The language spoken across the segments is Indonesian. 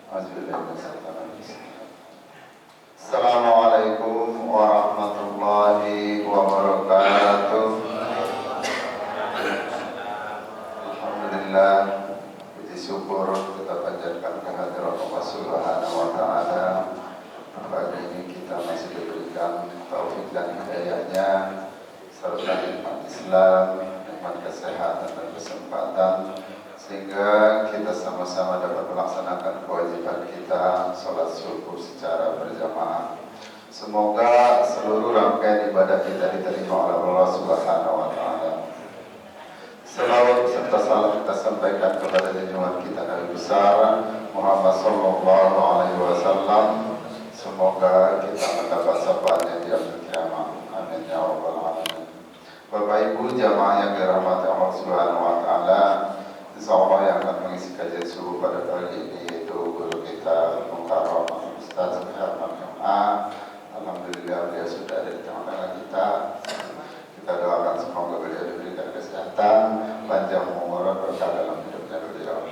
Assalamualaikum warahmatullahi wabarakatuh. Alhamdulillah, puji syukur kita panjatkan kehadirat Allah Subhanahu wa taala. Pagi ini kita masih diberikan taufik dan hidayahnya serta nikmat Islam, nikmat kesehatan dan kesempatan sehingga kita sama-sama dapat melaksanakan kewajiban kita sholat subuh secara berjamaah. Semoga seluruh rangkaian ibadah kita diterima oleh Allah Subhanahu wa taala. Selawat serta salam kita sampaikan kepada junjungan kita Nabi besar Muhammad sallallahu alaihi wasallam. Semoga kita mendapat syafaatnya di akhir kiamat. Amin ya rabbal alamin. Bapak Ibu jamaah yang dirahmati Allah Subhanahu wa taala, insyaallah yang akan mengisi kajian subuh pada pagi ini yaitu guru kita Mukarram Ustaz Herman MA. Alhamdulillah beliau sudah ada di tengah-tengah kita. Kita doakan semoga beliau diberikan kesehatan, panjang umur, berkah dalam hidupnya beliau.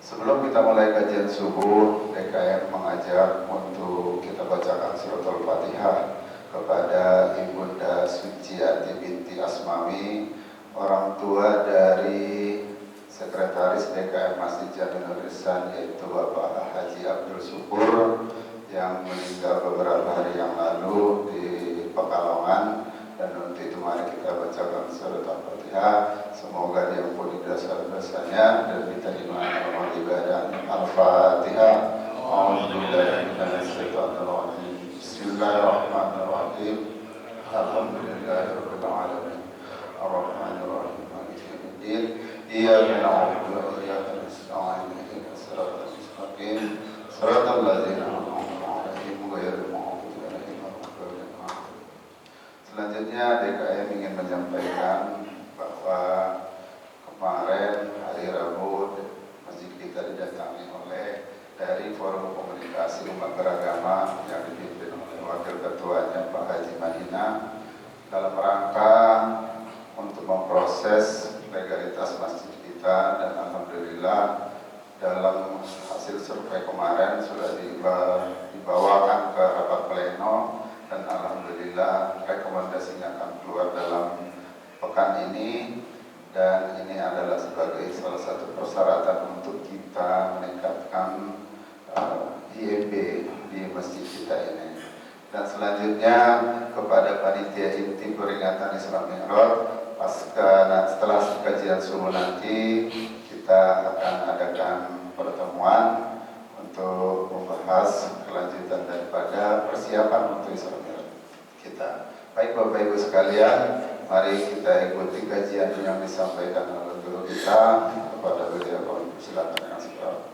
Sebelum kita mulai kajian subuh, DKM mengajak untuk kita bacakan surat Al-Fatihah kepada Ibunda Suciati binti Asmawi, orang tua dari Sekretaris DKM Masjid Jami'ul Ihsan yaitu Bapak Haji Abdul Syukur yang meninggal beberapa hari yang lalu di Pekalongan. Dan untuk itu mari kita bacakan surat Al-Fatihah. Semoga diampuni dosa-dosanya dan diterima amal ibadah. Al-Fatihah. A'udzubillahi minasyaitonir rajim. Bismillahirrahmanirrahim. Alhamdulillahirabbil alamin. Ar-Rahmanir Rahim. Maliki yaumiddin. Iyyaka na'budu wa iyyaka nasta'in. Ihdinas siratal mustaqim. Siratal ladzina an'amta 'alaihim ghairil maghdubi 'alaihim waladdallin. Selanjutnya DKM ingin menyampaikan bahwa kemarin hari Rabu masjid kita didatangi oleh dari Forum Komunikasi Umat Beragama yang dipimpin oleh Wakil Ketuanya Pak Haji Madinah dalam rangka untuk memproses legalitas masjid kita. Dan alhamdulillah dalam hasil survei kemarin sudah dibawakan ke rapat pleno dan alhamdulillah rekomendasinya akan keluar dalam pekan ini. Dan ini adalah sebagai salah satu persyaratan untuk kita meningkatkan IEB di masjid kita ini. Dan selanjutnya kepada panitia inti peringatan Isra Mi'raj, setelah kajian subuh nanti kita akan adakan pertemuan untuk membahas kelanjutan daripada persiapan untuk Isra Mi'raj kita. Baik Bapak Ibu sekalian, mari kita ikuti kajian yang disampaikan oleh guru kita kepada beliau. Silakan dengan segera.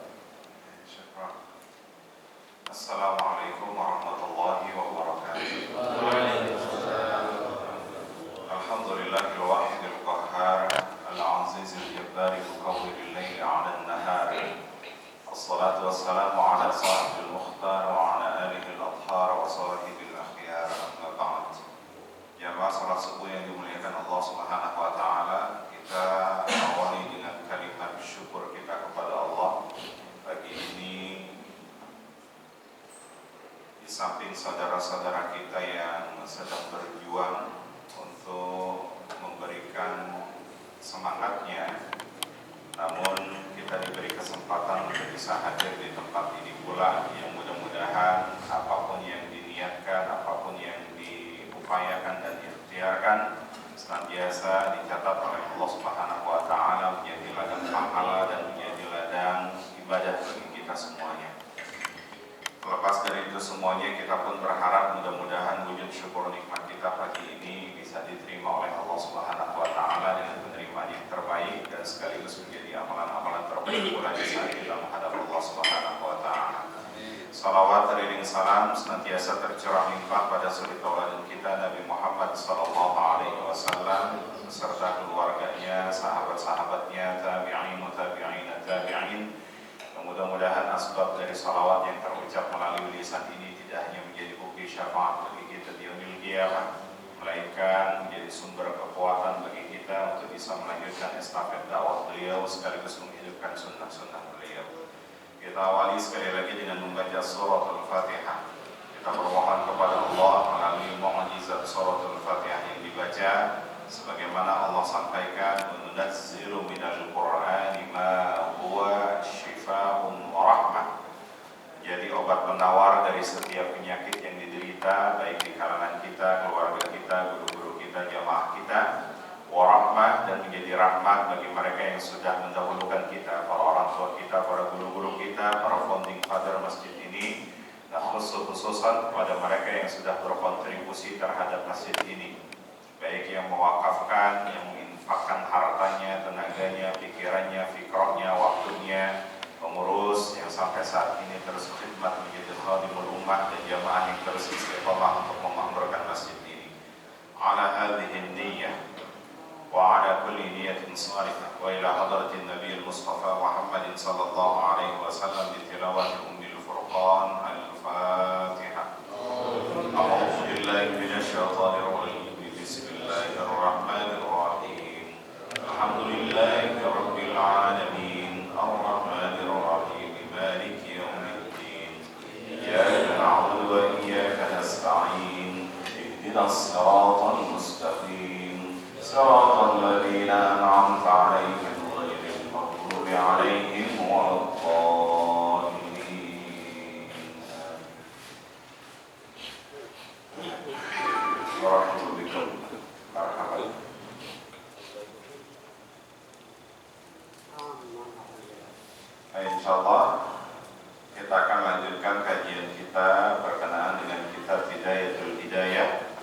Assalamualaikum warahmatullahi wabarakatuh. Alhamdulillahil wahidil qahhar al-azizil jabbaril muqawwiril laili 'alan nahar. Assalatu wassalamu ala sahibil mukhtar wa ala alihi al-athhar wa sahibil akhyar. Amma ba'd. Jamaah salat subuh yang dimuliakan Allah Subhanahu wa taala, kita awali dengan kalimat syukur kita kepada Allah. Pagi ini di samping saudara-saudara kita yang sedang berjuang untuk memberikan semangatnya, namun kita diberi kesempatan untuk bisa hadir di tempat ini pula, yang mudah-mudahan apapun yang diniatkan, apapun yang diupayakan dan diikhtiarkan senantiasa dicatat oleh Allah Subhanahu wa taala menjadi ladang pahala dan menjadi ladang ibadah bagi kita semuanya. Terlepas dari itu semuanya, kita pun berharap mudah-mudahan wujud syukur nikmat kita pagi ini bisa diterima oleh Allah Subhanahu wa taala dengan penerimaan yang terbaik dan sekaligus menjadi amalan-amalan terbaik pula di saat kita menghadap Allah Subhanahu wa taala. Salawat teriring salam senantiasa tercurah limpah pada suri tauladan kita Nabi Muhammad sallallahu alaihi wasallam beserta keluarganya, sahabat-sahabatnya, tabi'in, tabi'in. Mudah-mudahan asbab dari salawat yang terucap melalui lisan ini tidak hanya menjadi bukti syafaat bagi kita di yaumil qiyamah, melainkan menjadi sumber kekuatan bagi kita untuk bisa melanjutkan estafet dakwah beliau sekaligus menghidupkan sunnah-sunnah beliau. Kita awali sekali lagi dengan membaca surat Al-Fatihah. Kita bermohon kepada Allah melalui mukjizat surat Al-Fatihah yang dibaca, sebagaimana Allah sampaikan, "Nunazzilu minal Qur'ani ma huwa shifaa'un wa rahmah." Jadi obat penawar dari setiap penyakit yang diderita, baik di kalangan kita, keluarga kita, guru-guru kita, jamaah kita, warahmah, dan menjadi rahmat bagi mereka yang sudah mendahulukan kita, para orang tua kita, para guru-guru kita, para founding father masjid ini, dan khususan kepada mereka yang sudah berkontribusi terhadap masjid ini, baik yang mewakafkan, yang menginfakkan hartanya, tenaganya, pikirannya, fikrahnya, waktunya, pengurus yang sampai saat ini terus khidmat menjadi khadimul ummah, dan jamaah yang terus istiqamah untuk memakmurkan masjid ini. Ala hadhihi niyyah wa ala kulli niyatin salihah wa ila hadratin Nabi Mustafa Muhammadin sallallahu alaihi wasallam bi tilawati ummil furqan al-Fatihah. A'udzu billahi minasy syaithanir rajim. Bismillahir rahmanir rahim. Alhamdulillahi rabbil alamin. Ar-rahmanir rahim. Maliki yaumiddin. Iyyaka na'budu wa iyyaka nasta'in. Ihdinas siratal mustaqim. Siratal ladzina an'amta 'alaihim ghairil maghdubi 'alaihim waladdallin. Insyaallah kita akan lanjutkan kajian kita berkenaan dengan kitab Bidayatul Hidayah.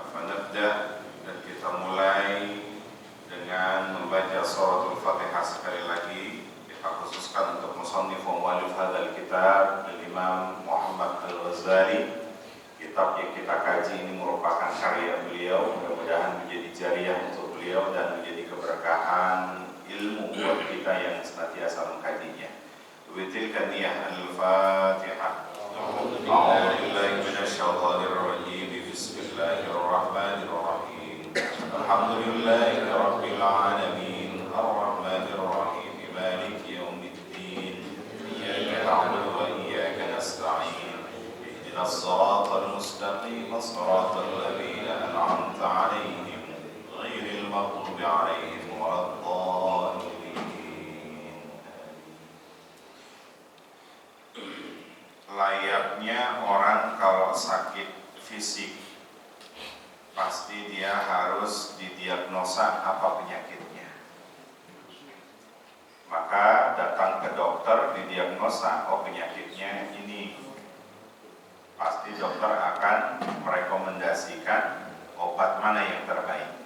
Fanabda, dan kita mulai dengan membaca suratul Fatihah sekali lagi. Kita khususkan untuk musannif wa muallif hadzal kitab, Imam Muhammad Al-Ghazali. Kitab yang kita kaji ini merupakan karya beliau, mudah-mudahan menjadi jariah untuk beliau dan menjadi keberkahan ilmu buat kita yang senantiasa mengkajinya. Witilka niyah al-Fatihah. A'udzu billahi minasy syaithanir rajim. Bismillahir rahmanir rahim. Alhamdulillahi rabbil alamin. Ar-rahmanir rahim. Maliki yaumiddin. Iyyaka na'budu wa iyyaka nasta'in. Ihdinas siratal mustaqim. Siratal ladzina an'amta 'alaihim ghairil maghdubi 'alaihim waladdallin. Layaknya orang kalau sakit fisik, pasti dia harus didiagnosa apa penyakitnya. Maka datang ke dokter, didiagnosa, oh penyakitnya ini. Pasti dokter akan merekomendasikan obat mana yang terbaik.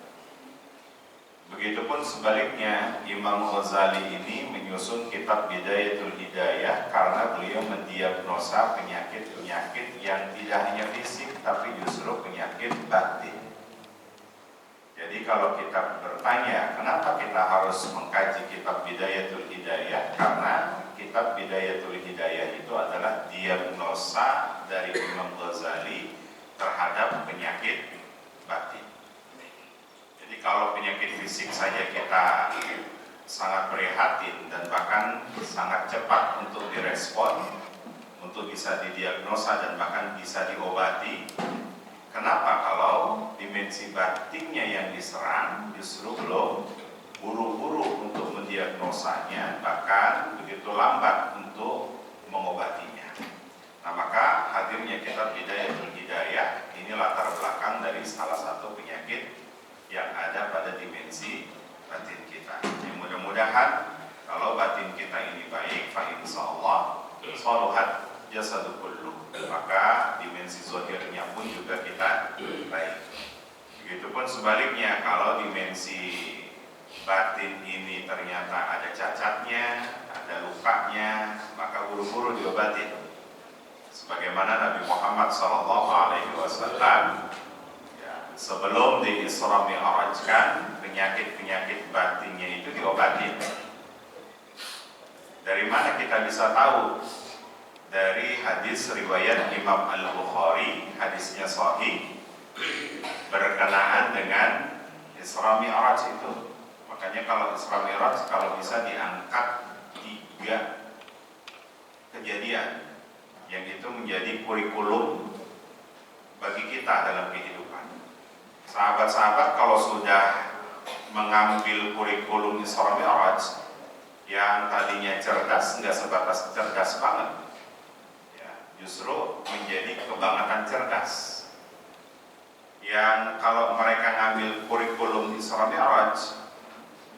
Begitupun sebaliknya, Imam Ghazali ini menyusun kitab Bidayatul Hidayah karena beliau mendiagnosa penyakit-penyakit yang tidak hanya fisik, tapi justru penyakit batin. Jadi kalau kita bertanya, kenapa kita harus mengkaji kitab Bidayatul Hidayah? Karena kitab Bidayatul Hidayah itu adalah diagnosa dari Imam Ghazali terhadap penyakit batin. Jadi kalau penyakit fisik saja kita sangat prihatin dan bahkan sangat cepat untuk direspon, untuk bisa didiagnosa dan bahkan bisa diobati. Kenapa kalau dimensi batinnya yang diserang justru belum buru-buru untuk mendiagnosanya, bahkan begitu lambat untuk mengobatinya. Nah, maka hadirnya kitab Bidayatul Hidayah ini latar belakang dari salah satu penyakit yang ada pada dimensi batin kita. Jadi mudah-mudahan kalau batin kita ini baik, fa insyaallah shaluhat jasadu kullu, maka dimensi zahirnya pun juga kita baik. Begitupun sebaliknya, kalau dimensi batin ini ternyata ada cacatnya, ada lukanya, maka buru-buru diobatin. Sebagaimana Nabi Muhammad SAW sebelum di Isra Mi'rajkan, penyakit-penyakit batinnya itu diobatin. Dari mana kita bisa tahu? Dari hadis riwayat Imam Al-Bukhari, hadisnya sahih, berkenaan dengan Isra Mi'raj itu. Makanya kalau Isra Mi'raj kalau bisa diangkat 3 kejadian yang itu menjadi kurikulum bagi kita dalam kehidupan. Sahabat-sahabat kalau sudah mengambil kurikulum Isra Mi'raj yang tadinya cerdas, nggak sebatas cerdas banget, ya, justru menjadi kebangetan cerdas. Yang kalau mereka ngambil kurikulum Isra Mi'raj,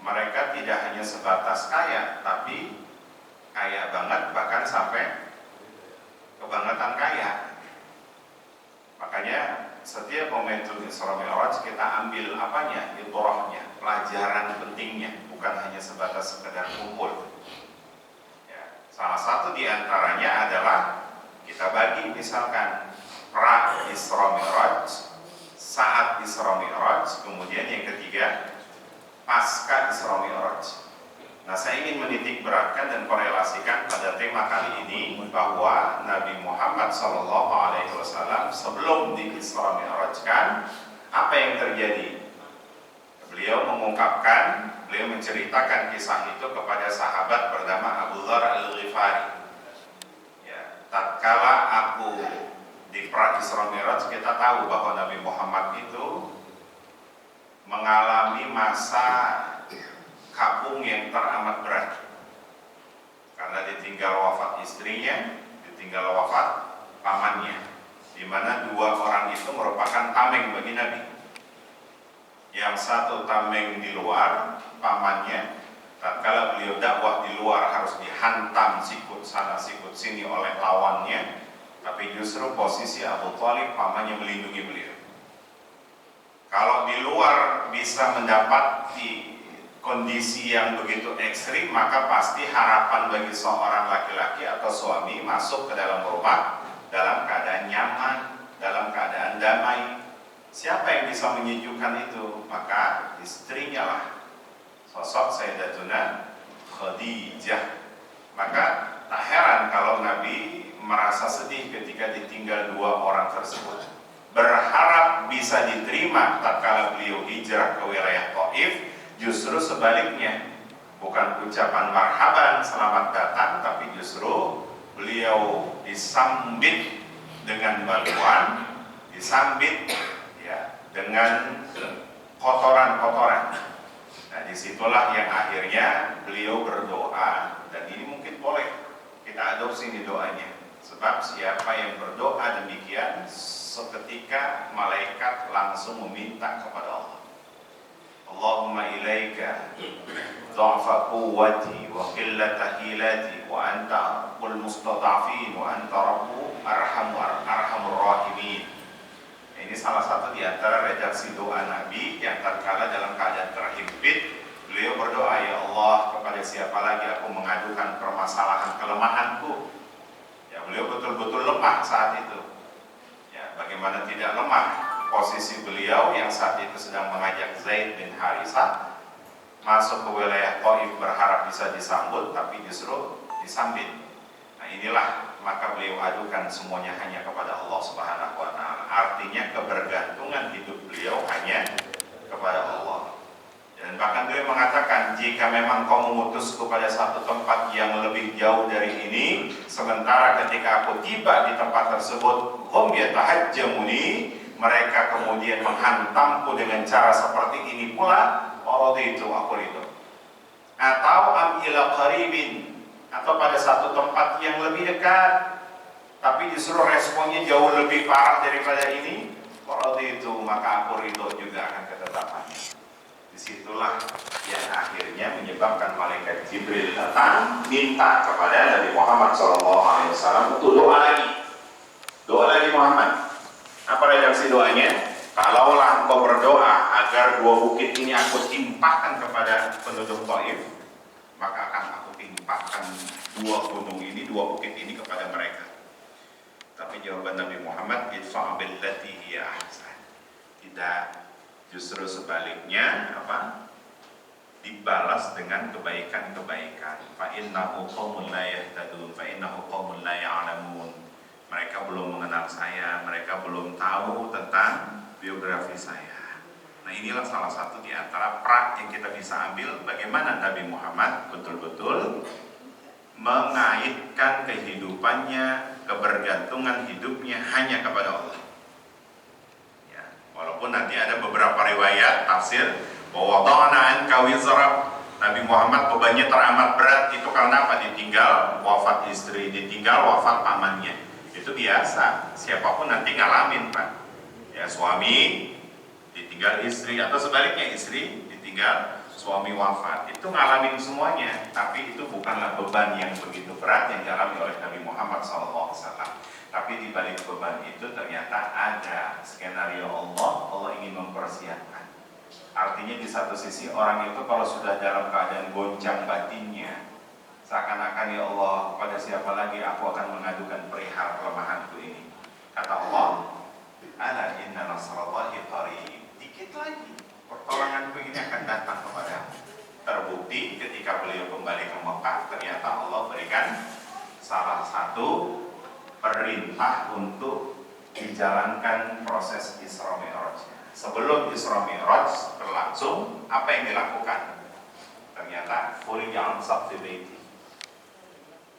mereka tidak hanya sebatas kaya, tapi kaya banget, bahkan sampai kebangetan kaya. Makanya setiap momentum Isra Mi'raj kita ambil apanya? Ibrahnya, pelajaran pentingnya, bukan hanya sebatas sekedar kumpul. Ya, salah satu di antaranya adalah kita bagi misalkan pra Isra Mi'raj, saat Isra Mi'raj, kemudian yang ketiga pasca Isra Mi'raj. Nah, saya ingin menitik beratkan dan korelasikan pada tema kali ini bahwa Nabi Muhammad SAW sebelum di Isra Mi'rajkan, apa yang terjadi? Beliau mengungkapkan, beliau menceritakan kisah itu kepada sahabat bernama Abu Dzar Al-Ghifari. Ya, tatkala aku di pra Isra Mi'raj, kita tahu bahwa Nabi Muhammad itu mengalami masa kabung yang teramat berat karena ditinggal wafat istrinya, ditinggal wafat pamannya, di mana dua orang itu merupakan tameng bagi Nabi. Yang satu tameng di luar, pamannya, tatkala beliau dakwah di luar harus dihantam sikut sana sikut sini oleh lawannya, tapi justru posisi Abu Thalib pamannya melindungi beliau. Kalau di luar bisa mendapati kondisi yang begitu ekstrim, maka pasti harapan bagi seorang laki-laki atau suami masuk ke dalam rumah dalam keadaan nyaman, dalam keadaan damai. Siapa yang bisa menyejukkan itu? Maka istrinya lah, sosok Sayyidatuna Khadijah. Maka tak heran kalau Nabi merasa sedih ketika ditinggal dua orang tersebut. Berharap bisa diterima tatkala beliau hijrah ke wilayah Thaif. Justru sebaliknya, bukan ucapan marhaban selamat datang, tapi justru beliau disambit dengan baluan, disambit ya dengan kotoran-kotoran. Nah, disitulah yang akhirnya beliau berdoa, dan ini mungkin boleh kita adopsi ini doanya, sebab siapa yang berdoa demikian, seketika malaikat langsung meminta kepada Allah. Allahumma ilaika dha'fa quwwati wa qillata hilati wa anta rabbul mustada'afin wa anta rabbu arhamur rahimin. Ini salah satu di antara redaksi doa Nabi yang tatkala dalam keadaan terhimpit, beliau berdoa, ya Allah, kepada siapa lagi aku mengadukan permasalahan kelemahanku. Ya, beliau betul-betul lemah saat itu. Ya, bagaimana tidak lemah? Posisi beliau yang saat itu sedang mengajak Zaid bin Harisah masuk ke wilayah Thaif berharap bisa disambut, tapi justru disambit. Nah, inilah maka beliau adukan semuanya hanya kepada Allah Subhanahu wa Ta'ala. Artinya kebergantungan hidup beliau hanya kepada Allah. Dan bahkan beliau mengatakan, jika memang kau mengutusku pada satu tempat yang lebih jauh dari ini, sementara ketika aku tiba di tempat tersebut, hum yatahajjamuni, mereka kemudian menghantamku dengan cara seperti ini pula, itu aku ridho. Atau am ila qaribin, atau pada satu tempat yang lebih dekat, tapi justru responnya jauh lebih parah daripada ini, itu maka aku ridho juga akan ketetapannya. Disitulah yang akhirnya menyebabkan malaikat Jibril datang minta kepada Nabi Muhammad SAW untuk doa lagi Muhammad. Apa redaksi doanya? Kalaulah engkau berdoa agar dua bukit ini aku timpahkan kepada penduduk Thaif, maka akan aku timpahkan dua gunung ini, dua bukit ini kepada mereka. Tapi jawaban Nabi Muhammad, idfa' billati hiya ahsan. Tidak, justru sebaliknya, apa? Dibalas dengan kebaikan-kebaikan. Fa innahu qaumun la yahtadun, fa innahu qaumun la ya'lamun. Mereka belum mengenal saya, mereka belum tahu tentang biografi saya. Nah, inilah salah satu di antara pra yang kita bisa ambil bagaimana Nabi Muhammad betul-betul mengaitkan kehidupannya, kebergantungan hidupnya hanya kepada Allah. Ya, walaupun nanti ada beberapa riwayat tafsir bahwa wada'na anka wizrak, Nabi Muhammad bebannya teramat berat itu karena apa? Ditinggal wafat istri, ditinggal wafat pamannya. Itu biasa, siapapun nanti ngalamin, Pak. Ya, suami ditinggal istri atau sebaliknya istri ditinggal suami wafat, itu ngalamin semuanya, tapi itu bukanlah beban yang begitu berat yang dialami oleh Nabi Muhammad SAW. Tapi di balik beban itu ternyata ada skenario Allah ingin mempersiapkan. Artinya di satu sisi orang itu kalau sudah dalam keadaan goncang batinnya, seakan-akan ya Allah, pada siapa lagi aku akan mengadukan perihal kelemahanku ini. Kata Allah, ala inna nasrallahi qarib. Dikit lagi pertolongan begini akan datang kepada. Terbukti ketika beliau kembali ke Mekah, ternyata Allah berikan salah satu perintah untuk dijalankan proses Isra Mi'raj. Sebelum Isra Mi'raj berlangsung, apa yang dilakukan? Ternyata furiya an saqfi baiti,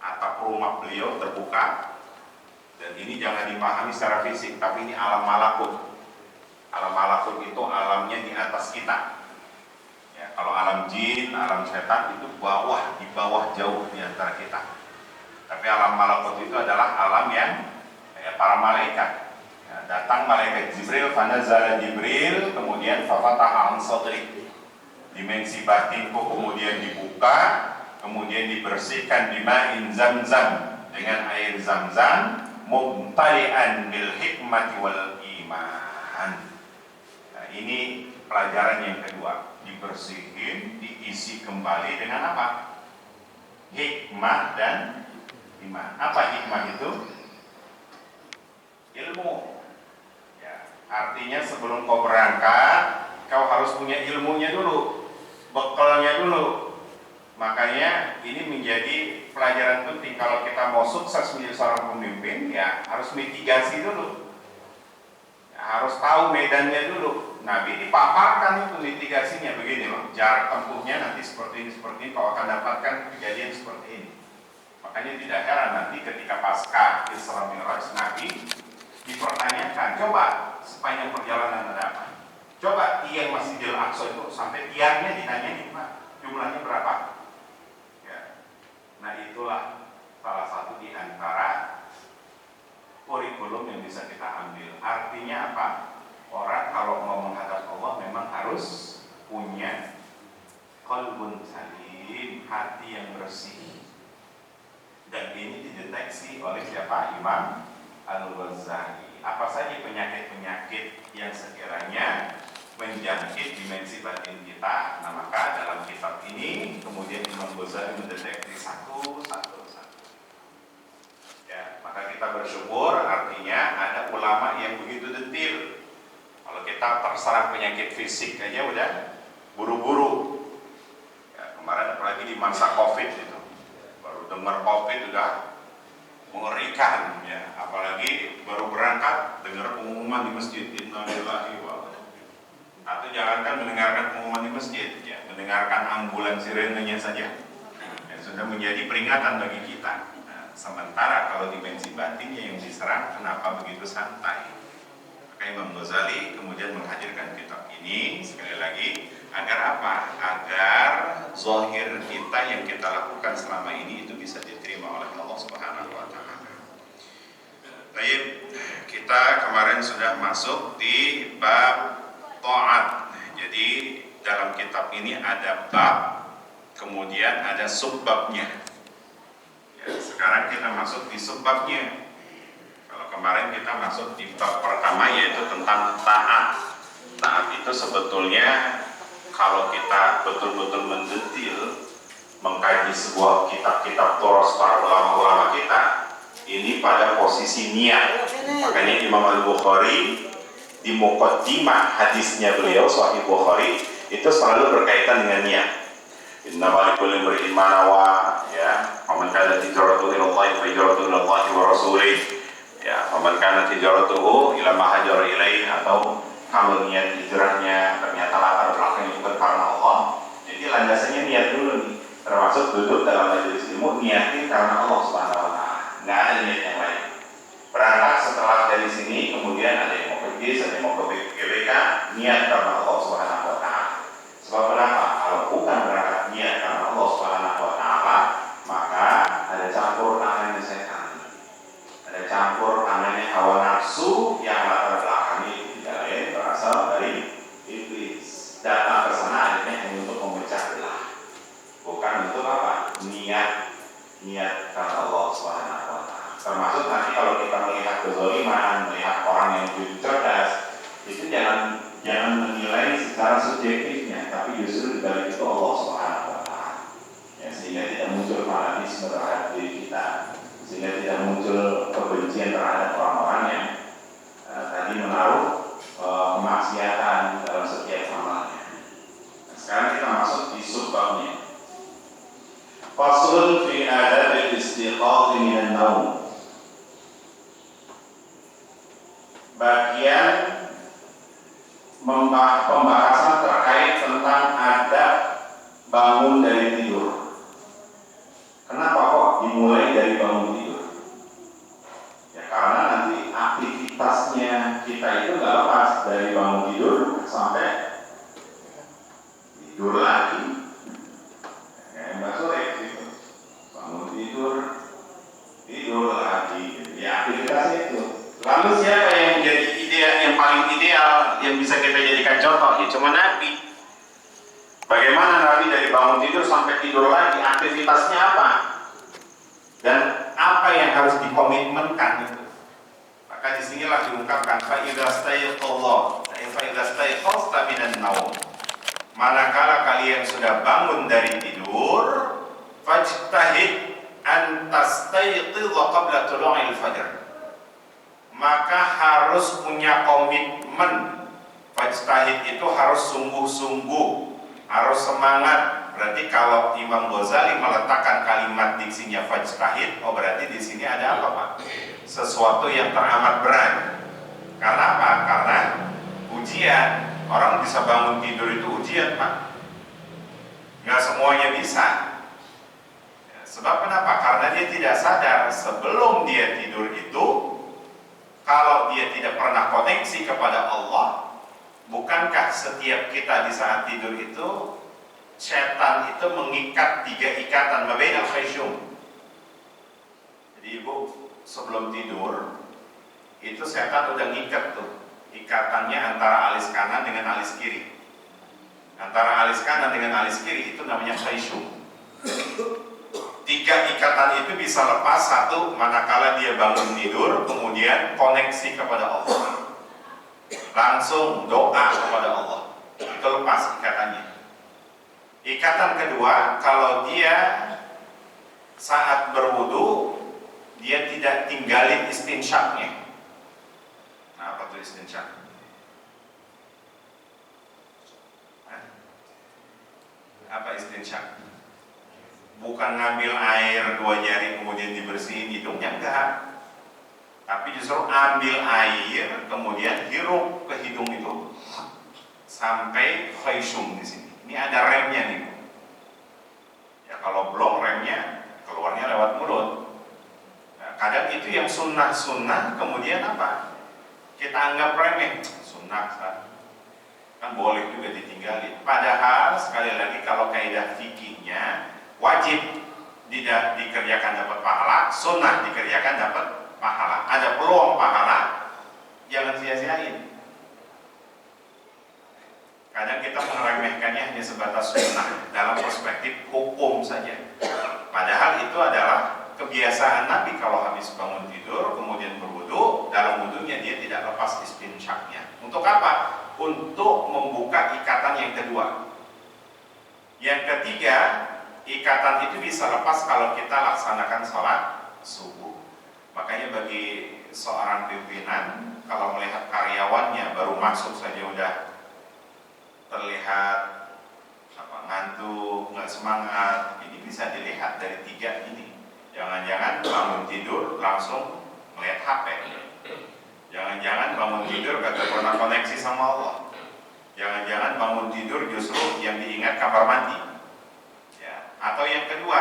atap rumah beliau terbuka. Dan ini jangan dipahami secara fisik, tapi ini alam malakut. Alam malakut itu alamnya di atas kita. Ya, kalau alam jin, alam setan itu di bawah jauh di antara kita. Tapi alam malakut itu adalah alam yang para malaikat. Ya, datang malaikat Jibril, fanazala Jibril, kemudian fafataha an sadri. Dimensi batinku kemudian dibuka, kemudian dibersihkan bima'in zamzam, dengan air zamzam, mumtali'an bil hikmati wal iman. Ini pelajaran yang kedua, dibersihin, diisi kembali dengan apa? Hikmah dan iman. Apa hikmah itu? Ilmu. Ya, artinya sebelum kau berangkat, kau harus punya ilmunya dulu, bekalnya dulu. Makanya ini menjadi pelajaran penting kalau kita mau sukses menjadi seorang pemimpin, ya harus mitigasi dulu. Ya, harus tahu medannya dulu. Nabi dipaparkan itu mitigasinya begini loh, jarak tempuhnya nanti seperti ini, kau akan dapatkan kejadian seperti ini. Makanya tidak heran nanti ketika pasca Isra Mi'raj Nabi dipertanyakan, coba sepanjang perjalanan ada apa? Coba tiang Masjidil Aqsa itu sampai tiangnya ditanyain, Pak, jumlahnya berapa? Ya. Nah itulah salah satu di antara kurikulum yang bisa kita ambil. Artinya apa? Orang kalau mau menghadap Allah memang harus punya qalbun salim, hati yang bersih. Dan ini dideteksi oleh siapa? Imam Al-Ghazali. Apa saja penyakit-penyakit yang sekiranya menjangkit dimensi batin kita? Nah maka dalam kitab ini kemudian Imam Ghazali mendeteksi satu. Ya, maka kita bersyukur artinya ada ulama yang begitu detil. Kalau kita terserang penyakit fisik aja udah buru-buru. Ya, kemarin apalagi di masa COVID itu, baru dengar COVID udah mengerikan ya. Apalagi baru berangkat dengar pengumuman di masjid, innalillahi wa atau jangankan mendengarkan pengumuman di masjid, ya mendengarkan ambulan sirenenya saja ya, sudah menjadi peringatan bagi kita. Nah, sementara kalau dimensi batinnya yang diserang, kenapa begitu santai? Imam Ghazali kemudian menghadirkan kitab ini sekali lagi agar apa? Agar zahir kita yang kita lakukan selama ini itu bisa diterima oleh Allah Subhanahu wa taala. Baik, kita kemarin sudah masuk di bab ta'at. Jadi dalam kitab ini ada bab, kemudian ada subbabnya. Ya, sekarang kita masuk di subbabnya. Kemarin kita masuk di bab pertama yaitu tentang taat. Taat itu sebetulnya kalau kita betul-betul mendetil mengkaji sebuah kitab-kitab toros para ulama-ulama kita, ini pada posisi niat. Makanya Imam Al-Bukhari di muqaddimah hadisnya beliau Sahih Bukhari itu selalu berkaitan dengan niat. Innamal likulli imri'in ma nawa, ya, man kana hijratuhu ila Allah fa hijratuhu ila Allah wa rasulih. Ya, faman kana hijratuhu ila ma hajara ilaih, atau kalau niat hijrahnya ternyata latar belakangnya bukan karena Allah, jadi landasannya niat dulu nih, termasuk duduk dalam majelis ilmu niatin karena Allah Subhanahu wa taala. Enggak ada niat yang lain. Berangkat setelah dari sini kemudian ada yang mau pergi, ada yang mau ke GBK, niat karena Allah Subhanahu wa taala. Sebab kenapa? Kalau bukan berangkat niat karena Allah Subhanahu wa taala, maka ada campur tangannya setan. Ada campur tangannya hawa nafsu yang latar belakangnya tidak lain berasal dari iblis. Datang ke sana akhirnya hanya untuk memecah belah. Bukan untuk apa? Niat karena Allah Subhanahu wa taala. Termasuk nanti kalau kita melihat kezaliman, melihat orang yang jujur cerdas, itu jangan menilai secara subjektifnya, tapi justru dari itu Allah Subhanahu wa taala. Ya, sehingga tidak muncul fanatisme terhadap diri kita, sehingga tidak muncul kebencian terhadap orang-orang yang tadi menaruh kemaksiatan dalam setiap amalnya. Nah, sekarang kita masuk di subbabnya. Faslun fi adab istiqath minan naum. Bagian pembahasan terkait tentang adab bangun dari tidur. Kenapa kok dimulai dari bangun tidur? Ya karena nanti aktivitasnya kita itu nggak lepas dari bangun tidur sampai tidur lagi. Kayak Mbak Sore gitu. Bangun tidur lagi. Ya aktivitasnya itu. Lalu siapa yang menjadi yang paling ideal yang bisa kita jadikan contoh? Ya cuma Nabi. Bagaimana Nabi dari bangun tidur sampai tidur lagi, aktivitasnya apa? Dan apa yang harus dikomitmenkan itu? Maka disinilah diungkapkan fa'idza staiqadha minan naum. Manakala kalian sudah bangun dari tidur, fajtahid an tastaiqidha qabla tulu'il fajr. Maka harus punya komitmen. Fajtahid itu harus sungguh-sungguh, harus semangat. Berarti kalau Imam Ghazali meletakkan kalimat diksinya fajtahid, oh berarti di sini ada apa Pak? Sesuatu yang teramat berat. Karena apa? Karena ujian. Orang bisa bangun tidur itu ujian Pak. Nggak semuanya bisa. Sebab kenapa? Karena dia tidak sadar sebelum dia tidur itu, kalau dia tidak pernah koneksi kepada Allah, bukankah setiap kita di saat tidur itu setan itu mengikat 3 ikatan mabainal khaysyum. Jadi ibu sebelum tidur itu setan udah ngikat tuh ikatannya antara alis kanan dengan alis kiri. Antara alis kanan dengan alis kiri itu namanya khaysyum. 3 ikatan itu bisa lepas, satu manakala dia bangun tidur kemudian koneksi kepada Allah, langsung doa kepada Allah, itu lepas ikatannya. Ikatan kedua, kalau dia saat berwudu dia tidak tinggalin istinsyaknya. Nah, apa tuh istinsyak? Apa istinsyak? Bukan ngambil air 2 jari kemudian dibersihin hidungnya, enggak. Tapi justru ambil air kemudian hirup ke hidung itu sampai khaysyum di sini. Ini ada remnya nih. Ya kalau belum remnya keluarnya lewat mulut. Nah, kadang itu yang sunnah kemudian apa? Kita anggap remeh, sunnah kan boleh juga ditinggalin. Padahal sekali lagi kalau kaidah fikihnya wajib dikerjakan dapat pahala, sunnah dikerjakan dapat pahala. Ada peluang pahala, jangan sia-siain. Kadang kita meremehkannya hanya sebatas sunnah dalam perspektif hukum saja. Padahal itu adalah kebiasaan Nabi kalau habis bangun tidur kemudian berwudu, dalam wudunya dia tidak lepas istinsyaknya. Untuk apa? Untuk membuka ikatan yang kedua. Yang ketiga, ikatan itu bisa lepas kalau kita laksanakan sholat subuh. Makanya bagi seorang pimpinan, kalau melihat karyawannya baru masuk saja udah terlihat ngantuk, nggak semangat, ini bisa dilihat dari 3 ini. Jangan-jangan bangun tidur langsung melihat HP. Jangan-jangan bangun tidur kagak pernah koneksi sama Allah. Jangan-jangan bangun tidur justru yang diingat kamar mandi. Atau yang kedua,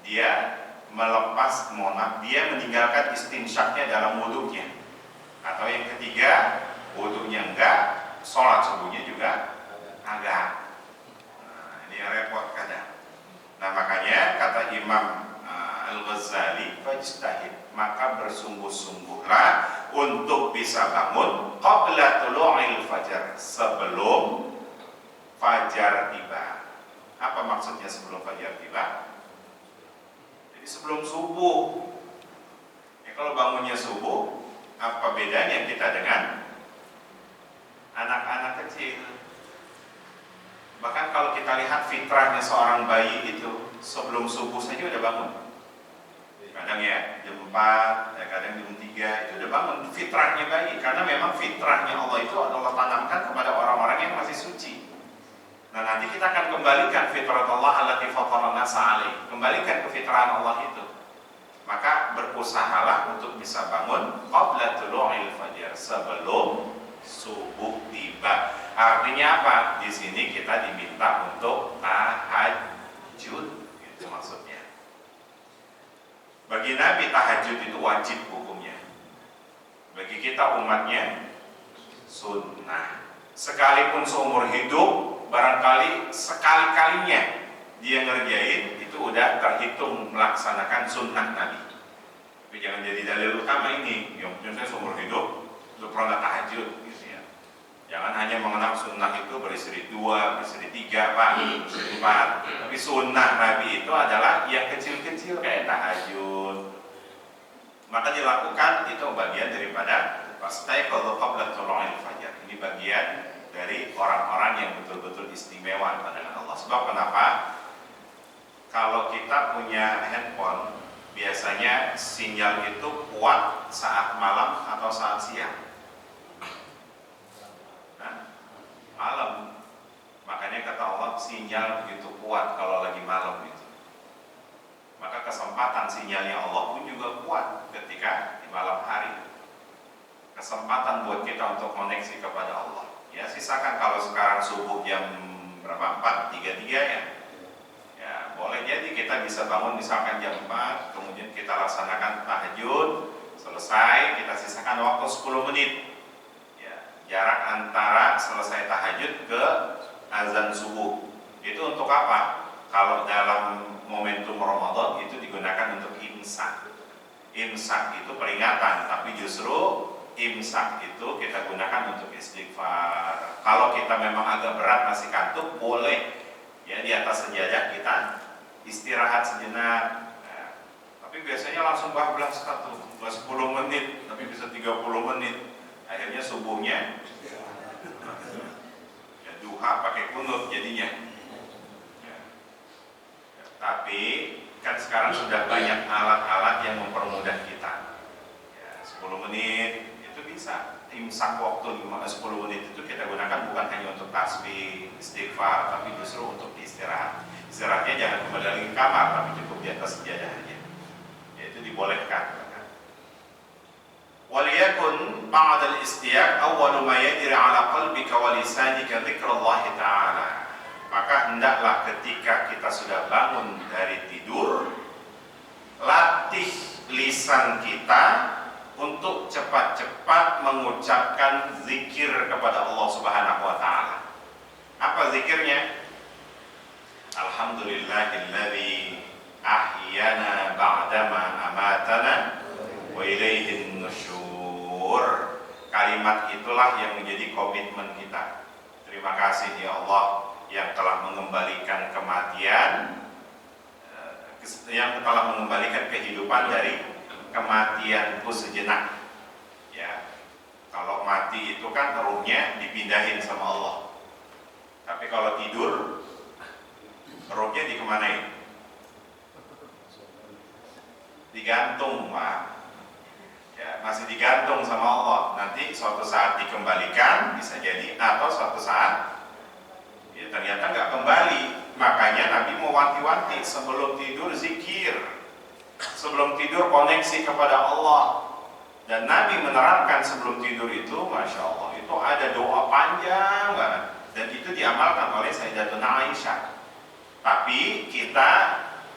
dia dia meninggalkan istinsyaknya dalam wudhunya. Atau yang ketiga, wudhunya enggak, sholat subuhnya juga agak. Nah, ini yang repot kadang. Nah, makanya kata Imam Al-Ghazali, fajtahid, maka bersungguh-sungguhlah untuk bisa bangun qabla tulu'il fajar, sebelum fajar tiba. Apa maksudnya sebelum fajar tiba? Jadi sebelum subuh. Ya, kalau bangunnya subuh, apa bedanya kita dengan anak-anak kecil? Bahkan kalau kita lihat fitrahnya seorang bayi itu sebelum subuh saja udah bangun. Kadang ya jam 4, ya kadang jam 3 itu udah bangun. Fitrahnya bayi, karena memang fitrahnya Allah itu adalah tanamkan kepada orang-orang yang masih suci. Nah, nanti kita akan kembalikan fitrah Allah allati fatara nasa alaih. Kembalikan ke fitrah Allah itu. Maka berusahalah untuk bisa bangun qabla tulu'il fajar, sebelum subuh tiba. Artinya apa? Di sini kita diminta untuk tahajud, itu maksudnya. Bagi Nabi tahajud itu wajib hukumnya. Bagi kita umatnya sunnah. Sekalipun seumur hidup, barangkali sekali-kalinya dia ngerjain, itu udah terhitung melaksanakan sunnah Nabi. Tapi jangan jadi dalil utama ini. Yang saya seumur hidup udah pernah tahajud. Jangan hanya mengenal sunnah itu beristri 2, beristri 3, beristri 4. Tapi sunnah Nabi itu adalah yang kecil-kecil kayak tahajud. Maka dilakukan itu bagian daripada fastaiqadhu qabla tulu'il fajar. Ini bagian dari orang-orang yang betul-betul istimewa pada Allah. Sebab kenapa? Kalau kita punya handphone, biasanya sinyal itu kuat saat malam atau saat siang. Malam. Makanya kata Allah, sinyal begitu kuat kalau lagi malam itu. Maka kesempatan sinyalnya Allah pun juga kuat ketika di malam hari. Kesempatan buat kita untuk koneksi kepada Allah. Ya, sisakan kalau sekarang subuh jam berapa? 4.33 ya. Ya, boleh jadi kita bisa bangun misalkan jam 4, kemudian kita laksanakan tahajud, selesai, kita sisakan waktu 10 menit. Jarak antara selesai tahajud ke azan subuh. Itu untuk apa? Kalau dalam momentum Ramadan itu digunakan untuk imsak. Imsak itu peringatan, tapi justru imsak itu kita gunakan untuk istighfar. Kalau kita memang agak berat masih kantuk, boleh ya di atas sejadah kita istirahat sejenak. Nah, tapi biasanya langsung bablas 10 menit, tapi bisa 30 menit. Akhirnya subuhnya ya duha pakai kunut jadinya. Tapi kan sekarang sudah banyak alat-alat yang mempermudah kita. Ya, 10 menit itu bisa. Imsak waktu 10 menit itu kita gunakan bukan hanya untuk tasbih, istighfar, tapi justru untuk istirahat. Istirahatnya jangan kembali lagi ke kamar, tapi cukup di atas sejadah aja. Ya, itu dibolehkan. Waliyakun ba'dal istiyaq awwalu ma yajri 'ala qalbika wa lisanika dzikrullah ta'ala. Maka hendaklah ketika kita sudah bangun dari tidur, latih lisan kita untuk cepat-cepat mengucapkan zikir kepada Allah Subhanahu wa taala. Apa zikirnya? Alhamdulillahilladzi ahyana ba'dama amatana wa ilaihin nusyur. Kalimat itulah yang menjadi komitmen kita. Terima kasih ya Allah yang telah mengembalikan kematian, yang telah mengembalikan kehidupan dari kematianku sejenak. Ya, kalau mati itu kan ruhnya dipindahin sama Allah. Tapi kalau tidur, ruhnya dikemanain? Digantung, Pak. Ya, masih digantung sama Allah. Nanti suatu saat dikembalikan bisa jadi, atau suatu saat ya ternyata nggak kembali. Makanya Nabi mewanti-wanti sebelum tidur zikir, sebelum tidur koneksi kepada Allah. Dan Nabi menerangkan sebelum tidur itu, masya Allah, itu ada doa panjang banget. Dan itu diamalkan oleh Sayyidatuna Aisyah. Tapi kita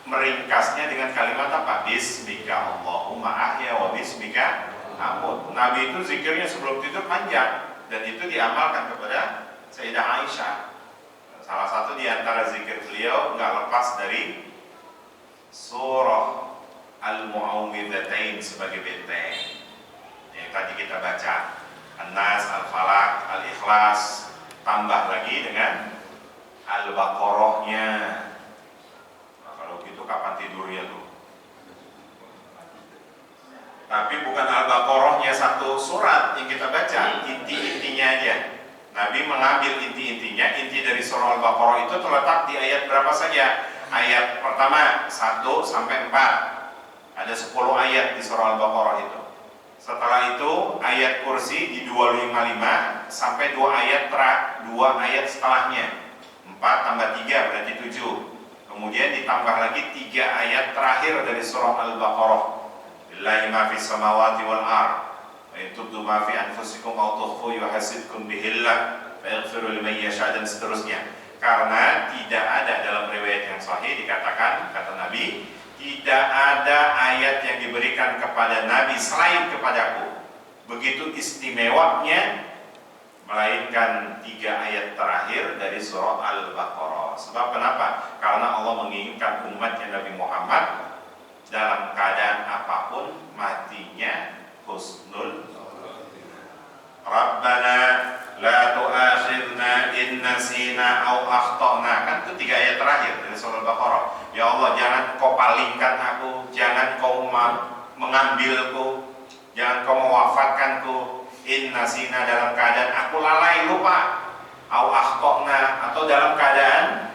meringkasnya dengan kalimat apa? Bismika Allahumma ahya wa bismika amut. Nabi itu zikirnya sebelum tidur panjang, dan itu diamalkan kepada Sayyidah Aisyah. Salah satu di antara zikir beliau nggak lepas dari surah Al-Mu'awwidhatain sebagai benteng yang tadi kita baca, An-Nas, Al-Falaq, Al-Ikhlas, tambah lagi dengan Al-Baqarahnya. Nah, kalau gitu kapan tidurnya tuh? Tapi bukan Al-Baqarahnya satu surat yang kita baca, inti-intinya aja. Nabi mengambil inti-intinya. Inti dari surah Al-Baqarah itu terletak di ayat berapa saja? Ayat pertama 1 sampai 4. Ada 10 ayat di surah Al-Baqarah itu. Setelah itu ayat kursi di 255 sampai 2 ayat setelahnya. 4 tambah 3 berarti 7. Kemudian ditambah lagi 3 ayat terakhir dari surah Al-Baqarah. Lillahi ma fis samawati wal ardh wa in tubdu ma fi anfusikum aw tukhfu yuhasibkum bihillah fa yaghfiru liman yasha, dan seterusnya. Karena tidak ada dalam riwayat yang sahih dikatakan, kata Nabi, tidak ada ayat yang diberikan kepada Nabi selain kepadaku begitu istimewanya melainkan 3 ayat terakhir dari surah Al-Baqarah. Sebab kenapa? Karena Allah menginginkan umatnya Nabi Muhammad dalam keadaan apapun matinya husnul. Rabbana la tu'akhidna in nasina aw akhtana. Kan itu 3 ayat terakhir dari surah Al-Baqarah. Ya Allah, jangan kau palingkan aku, jangan kau mengambilku, jangan kau mewafatkanku. In nasina, dalam keadaan aku lalai lupa, aw akhtana, atau dalam keadaan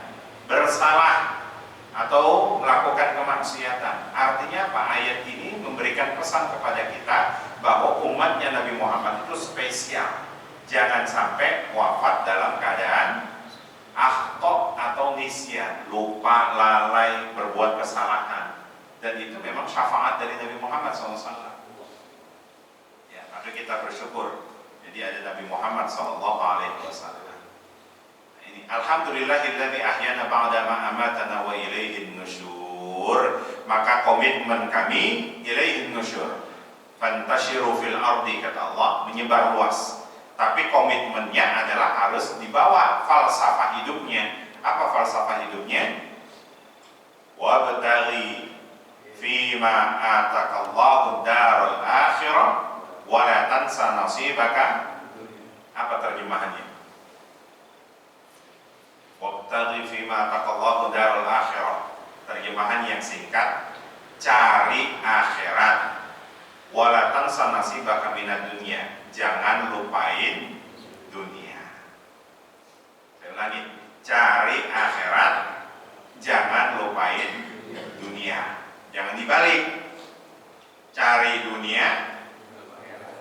bersalah atau melakukan kemaksiatan. Artinya apa? Ayat ini memberikan pesan kepada kita bahwa umatnya Nabi Muhammad itu spesial. Jangan sampai wafat dalam keadaan akhto atau nisyan, lupa, lalai, berbuat kesalahan. Dan itu memang syafaat dari Nabi Muhammad SAW. Ya, maka kita bersyukur. Jadi ada Nabi Muhammad SAW. Alhamdulillahilladzi ahyana ba'da ma amatana wa ilaihin nusyur. Maka komitmen kami ilaihin nusyur. Fantashiru fil ardi, kata Allah, menyebar luas. Tapi komitmennya adalah harus dibawa falsafah hidupnya. Apa falsafah hidupnya? Wabtaghi fima atakallahu darul akhirah wa la tansa nasibaka. Apa terjemahannya? Wabtaghi fima atakallahu darul akhirah. Terjemahan yang singkat, cari akhirat. Wa la tansa nasibaka minad dunya. Jangan lupain dunia. Saya ulangi, cari akhirat, jangan lupain dunia. Jangan dibalik. Cari dunia,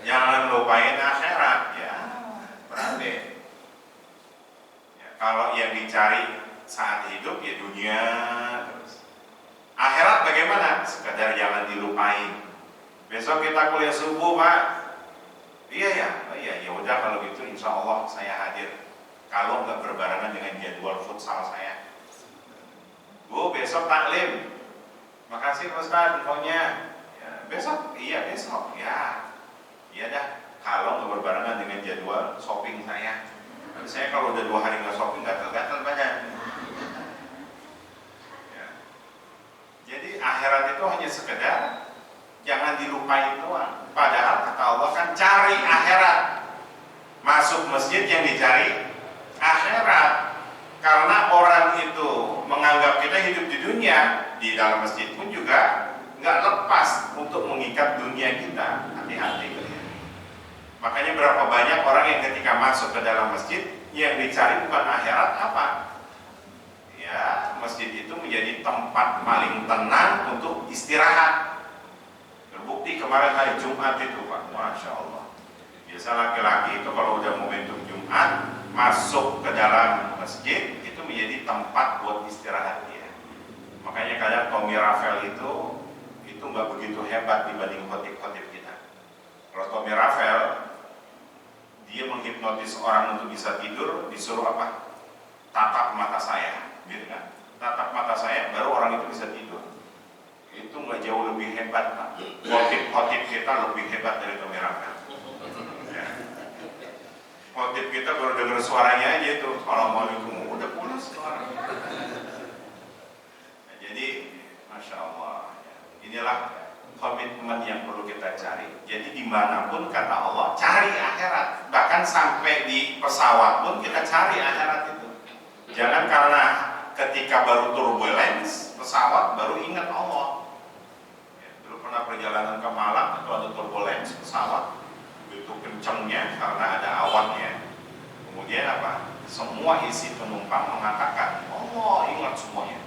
jangan lupain akhirat. Ya, berarti ya, kalau yang dicari saat hidup ya dunia terus. Akhirat bagaimana? Sekedar jangan dilupain. Besok kita kuliah subuh, Pak. Iya ya, oh iya, ya udah kalau gitu insya Allah saya hadir. Kalau nggak berbarengan dengan jadwal futsal saya. Bu, besok taklim. Makasih Ustaz infonya. Ya, besok, iya besok. Ya, iya dah. Kalau nggak berbarengan dengan jadwal shopping saya. Nanti saya kalau udah 2 hari nggak shopping gatal-gatal badan. Ya. Jadi akhirat itu hanya sekedar jangan dilupain doang. Padahal kata Allah kan cari akhirat. Masuk masjid yang dicari akhirat. Karena orang itu menganggap kita hidup di dunia, di dalam masjid pun juga nggak lepas untuk mengikat dunia kita. Hati-hati kalian. Makanya berapa banyak orang yang ketika masuk ke dalam masjid yang dicari bukan akhirat apa? Ya, masjid itu menjadi tempat paling tenang untuk istirahat. Terbukti kemarin hari Jumat itu, Pak, Masya Allah. Biasa laki-laki itu kalau udah momentum Jumat masuk ke dalam masjid itu menjadi tempat buat istirahat dia. Makanya kadang Tommy Rafael itu nggak begitu hebat dibanding khotib-khotib kita. Kalau Tommy Rafael dia menghipnotis orang untuk bisa tidur, disuruh apa? Tatap mata saya, gitu kan? tatap mata saya, baru orang itu bisa tidur. Itu nggak jauh lebih hebat, Pak. Khotib kita lebih hebat dari kameramen. Ya. Khotib kita baru dengar suaranya aja itu, assalamualaikum, udah pulas orang. Nah, jadi, masya Allah, inilah komitmen yang perlu kita cari. Jadi dimanapun kata Allah, cari akhirat. Bahkan sampai di pesawat pun kita cari akhirat itu. Jangan karena ketika baru turbulence pesawat baru ingat Allah. Ya, dulu pernah perjalanan ke Malang itu ada turbulence pesawat, begitu kencangnya karena ada awannya. Kemudian apa? Semua isi penumpang mengatakan Allah, ingat semuanya.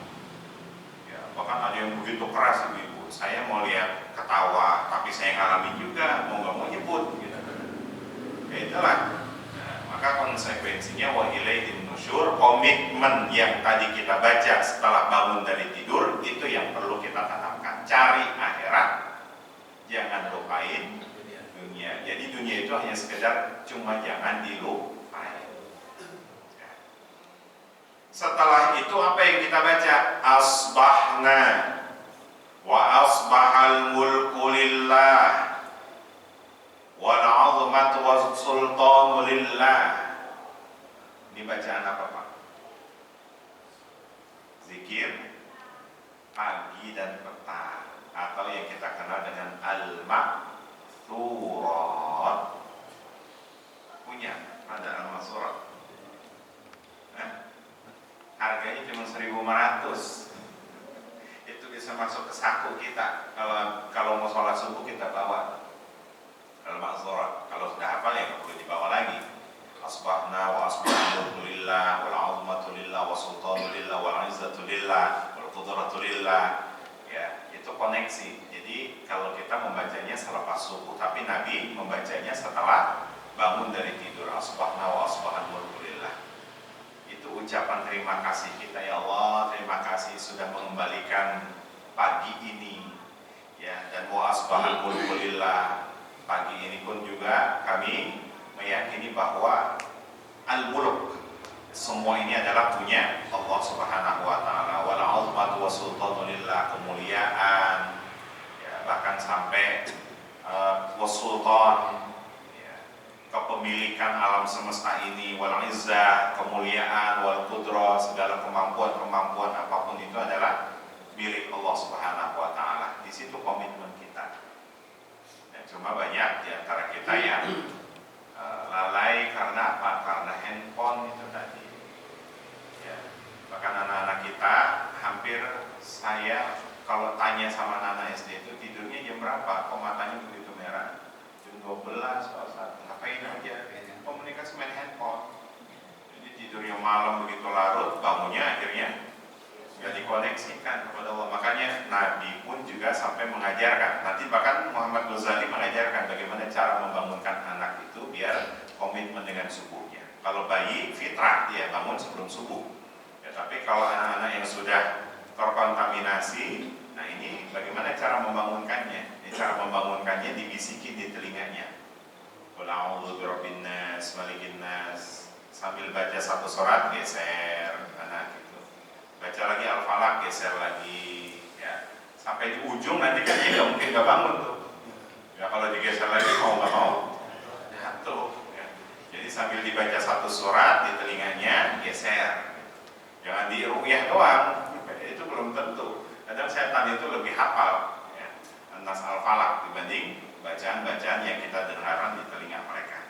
Ya, bahkan ada yang begitu keras ibu. Saya mau lihat ketawa, tapi saya ngalamin juga, mau nggak mau nyebut. Gitu. Ya itulah. Nah, maka konsekuensinya wa ilaihin nusyur, komitmen yang tadi kita baca setelah bangun dari tidur itu yang perlu kita tanamkan. Cari akhirat, jangan lupain dunia. Jadi dunia itu hanya sekedar cuma jangan dilupain. Ya. Setelah itu apa yang kita baca? Asbahna wa asbahal mulku lillah wal 'azmatu was sultanu lillah. Ini bacaan apa, Pak? Zikir pagi dan petang, atau yang kita kenal dengan al-ma'thurat. Punya ada al-ma'thurat. Harganya cuma 1.500. Itu bisa masuk ke saku kita. Kalau mau sholat subuh kita bawa al-ma'thurat. Kalau sudah hafal ya perlu dibawa lagi. Asbahna wa asbahna lillah wal 'azmatu lillah wa sultanu lillah wal 'izzatu lillah wal qudratu lillah. Ya, itu koneksi. Jadi kalau kita membacanya selepas subuh, tapi Nabi membacanya setelah bangun dari tidur. Asbahna wa asbahna lillah. Itu ucapan terima kasih kita, ya Allah, terima kasih sudah mengembalikan pagi ini. Ya, dan wa asbahna lillah. Pagi ini pun juga kami meyakini bahwa al-mulk semua ini adalah punya Allah Subhanahu wa taala. Wal 'azmatu wasultanu lillah, kemuliaan ya, bahkan sampai wasultan ya, kepemilikan alam semesta ini, wal 'izzah, kemuliaan, wal qudrah, segala kemampuan apapun itu adalah milik Allah Subhanahu wa taala. Di situ komitmen kita. Dan cuma banyak di antara kita yang lalai karena apa? Karena handphone itu tadi. Ya, bahkan anak-anak kita hampir saya kalau tanya sama anak SD itu tidurnya jam berapa? Kok matanya begitu merah? Jam 12 kalau saat ngapain aja? Komunikasi main handphone. Jadi tidurnya malam begitu larut, bangunnya akhirnya nggak dikoneksikan kepada Allah. Makanya Nabi pun juga sampai mengajarkan. Nanti bahkan Muhammad Ghazali mengajarkan bagaimana cara membangunkan anak itu biar komitmen dengan subuhnya. Kalau bayi fitrah dia bangun sebelum subuh. Ya, tapi kalau anak-anak yang sudah terkontaminasi, nah ini bagaimana cara membangunkannya? Cara membangunkannya dibisikin di telinganya. Qul a'udzu birabbin nas, malikin nas. Sambil baca satu surat geser anak itu. Baca lagi Al-Falaq geser lagi. Ya. Sampai di ujung nanti kan dia nggak mungkin nggak bangun tuh. Ya kalau digeser lagi mau nggak mau jatuh. Ya. Jadi sambil dibaca satu surat di telinganya geser. Jangan di ruqyah doang. Itu belum tentu. Kadang setan itu lebih hafal ya, Nas Al-Falaq dibanding bacaan-bacaan yang kita dengarkan di telinga mereka.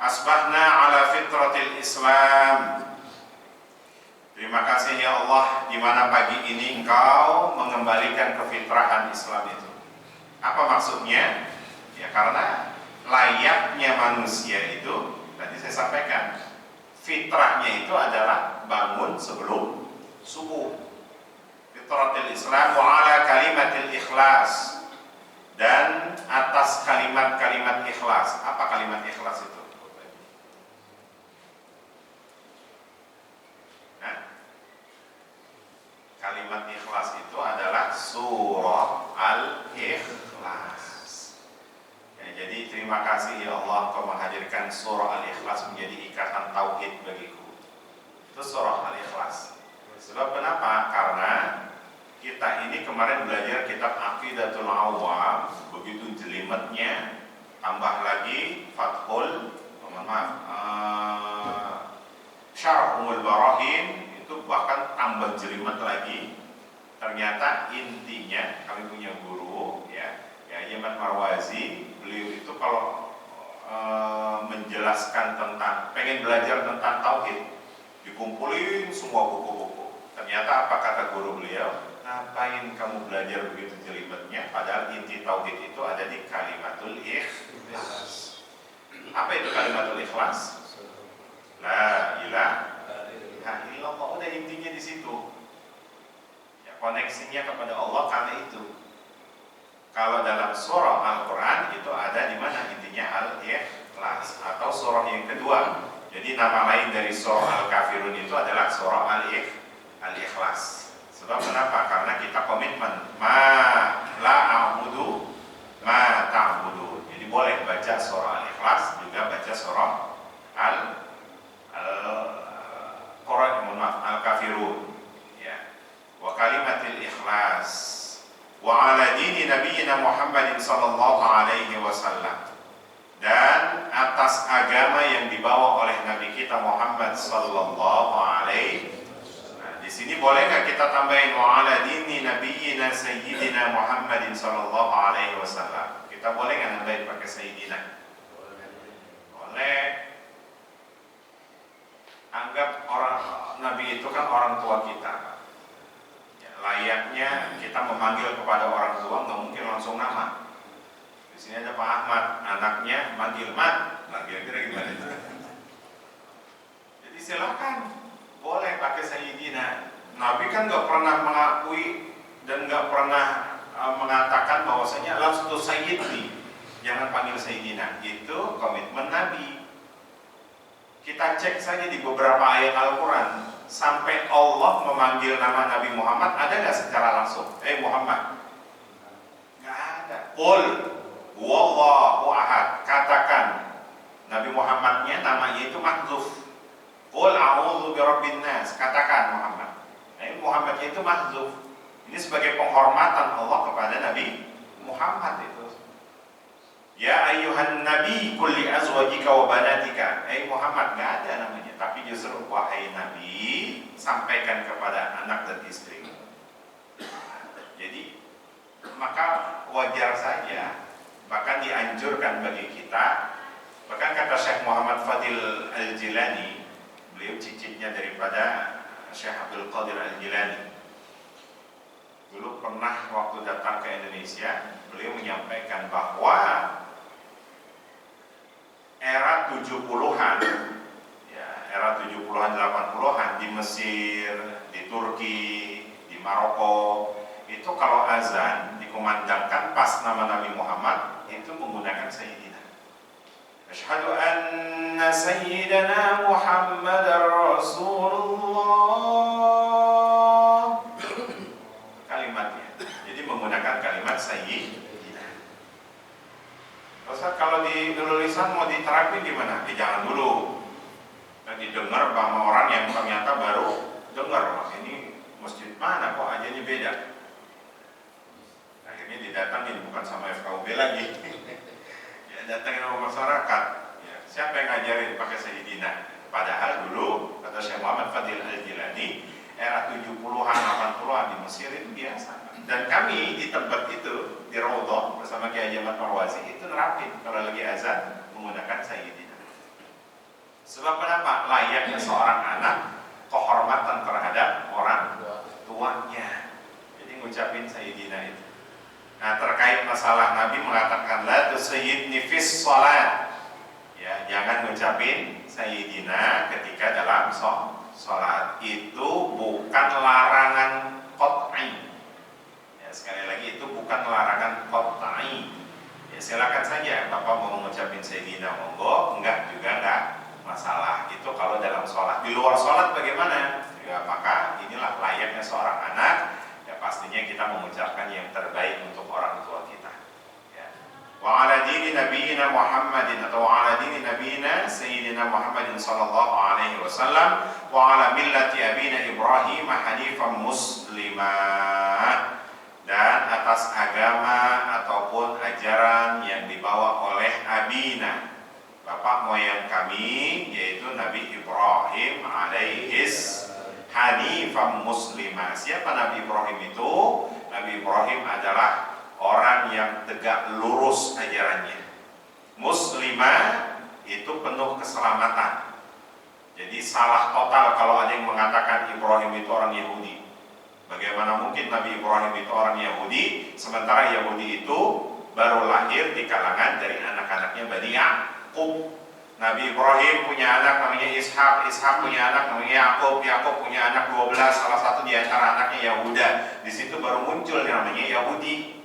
Asbahna ala fitratil Islam. Terima kasih ya Allah, di mana pagi ini Engkau mengembalikan kefitrahan Islam itu. Apa maksudnya? Ya karena layaknya manusia itu, tadi saya sampaikan, fitrahnya itu adalah bangun sebelum subuh. Fitratil Islam wa ala kalimatil ikhlas, dan atas kalimat-kalimat ikhlas. Apa kalimat ikhlas itu? Kalimat ikhlas itu adalah surah Al-Ikhlas. Ya, jadi terima kasih ya Allah Kau menghadirkan surah Al-Ikhlas menjadi ikatan tauhid bagiku. Itu surah Al-Ikhlas. Sebab kenapa? Karena kita ini kemarin belajar kitab Aqidatul Awam, begitu jelimetnya, tambah lagi Fathul, Syarh Ummul Barahin, itu bahkan tambah jelimet lagi. Ternyata intinya, kami punya guru ya Ahmad Marwazi, beliau itu kalau menjelaskan tentang, pengen belajar tentang tauhid, dikumpulin semua buku-buku. Ternyata apa kata guru beliau? Ngapain kamu belajar begitu jelimetnya? Padahal inti tauhid itu ada di kalimatul ikhlas. Apa itu kalimatul ikhlas? La ilaha illallah, udah intinya di situ. Ya, koneksinya kepada Allah karena itu. Kalau dalam surah Al-Quran itu ada di mana intinya Al-Ikhlas, atau surah yang kedua. Jadi nama lain dari surah Al-Kafirun itu adalah surah Al-Ikhlas. Sebab kenapa? Karena kita komitmen ma la a'budu ma ta'budu. Jadi boleh baca surah Al-Ikhlas, juga baca surah Al-Kafirun. Ya. Wa kalimatil ikhlas wa ala dini nabiyina Muhammadin sallallahu alaihi wasallam, dan atas agama yang dibawa oleh Nabi kita Muhammad sallallahu alaihi. Nah, di sini boleh nggak kita tambahin wa ala dini nabiyina sayyidina Muhammadin sallallahu alaihi wasallam? Kita boleh nggak nambahin pakai sayyidina? Boleh. Anggap orang Nabi itu kan orang tua kita. Layaknya kita memanggil kepada orang tua, nggak mungkin langsung nama. Di sini ada Pak Ahmad, anaknya manggil Mat, kira-kira gimana itu? Jadi silakan, boleh pakai sayyidina. Nabi kan nggak pernah mengakui dan nggak pernah mengatakan bahwasanya langsung sayyidi, jangan panggil sayyidina. Itu komitmen Nabi. Kita cek saja di beberapa ayat Al-Quran, sampai Allah memanggil nama Nabi Muhammad ada nggak secara langsung? Muhammad, nggak ada. Qul huwallahu ahad, katakan. Nabi Muhammadnya namanya itu mahdzuf. Qul a'udzu birabbin nas, katakan Muhammad. Muhammadnya itu mahdzuf. Ini sebagai penghormatan Allah kepada Nabi Muhammad itu. Ya ayyuhan nabi kulli azwajika wa banatika. Muhammad, nggak ada namanya, tapi justru wahai Nabi, sampaikan kepada anak dan istri. Jadi maka wajar saja, bahkan dianjurkan bagi kita. Bahkan kata Syekh Muhammad Fadil Al-Jilani, beliau cicitnya daripada Syekh Abdul Qadir Al-Jilani. Dulu pernah waktu datang ke Indonesia, beliau menyampaikan bahwa era 70-an, ya, era 70-an 80-an di Mesir, di Turki, di Maroko, itu kalau azan dikumandangkan pas nama Nabi Muhammad itu menggunakan sayyidina. Asyhadu anna sayyidana Muhammadar Rasulullah. Kalimatnya. Jadi menggunakan kalimat sayyidina. Ustaz, kalau di tulisan mau diterapin gimana? Jangan dulu. Dan didengar sama orang yang ternyata baru dengar, Mas, ini masjid mana kok ajannya beda. Akhirnya didatangin, bukan sama FKUB lagi. Ya, datangin sama masyarakat. Ya, siapa yang ngajarin pakai sayyidina? Padahal dulu kata Syekh Muhammad Fadil Al-Jilani, era 70-an 80-an di Mesir itu biasa. Dan kami di tempat itu, di Raudhah bersama Kiai Ahmad Marwazi itu nerapin kalau lagi azan menggunakan sayyidina. Sebab kenapa? Layaknya seorang anak, kehormatan terhadap orang tuanya. Jadi ngucapin sayyidina itu. Nah, terkait masalah Nabi mengatakan la tusayyidni fis shalat. Ya, jangan ngucapin sayyidina ketika dalam sholat. Itu bukan larangan qat'i. Sekali lagi itu bukan larangan qat'i. Ya, silakan saja Bapak mau mengucapin sayyidina, monggo, enggak juga enggak masalah. Itu kalau dalam sholat. Di luar sholat bagaimana? Ya, maka inilah layaknya seorang anak. Ya, pastinya kita mengucapkan yang terbaik untuk orang tua kita. Ya. wa ala dini nabiyina Muhammadin atau wa ala dini nabiyina sayyidina Muhammadin sallallahu alaihi wasallam wa ala millati abina Ibrahim hanifan muslimah, dan atas agama ataupun ajaran yang dibawa oleh abina, bapak moyang kami, yaitu Nabi Ibrahim alaihis hanifan muslimah. Siapa Nabi Ibrahim itu? Nabi Ibrahim adalah orang yang tegak lurus ajarannya. Muslimah itu penuh keselamatan. Jadi salah total kalau ada yang mengatakan Ibrahim itu orang Yahudi. Bagaimana mungkin Nabi Ibrahim itu orang Yahudi, sementara Yahudi itu baru lahir di kalangan dari anak-anaknya Bani Yaqub. Nabi Ibrahim punya anak namanya Ishak, Ishak punya anak namanya Yakub, Yakub punya anak 12, salah satu di antara anaknya Yahuda. Di situ baru muncul yang namanya Yahudi.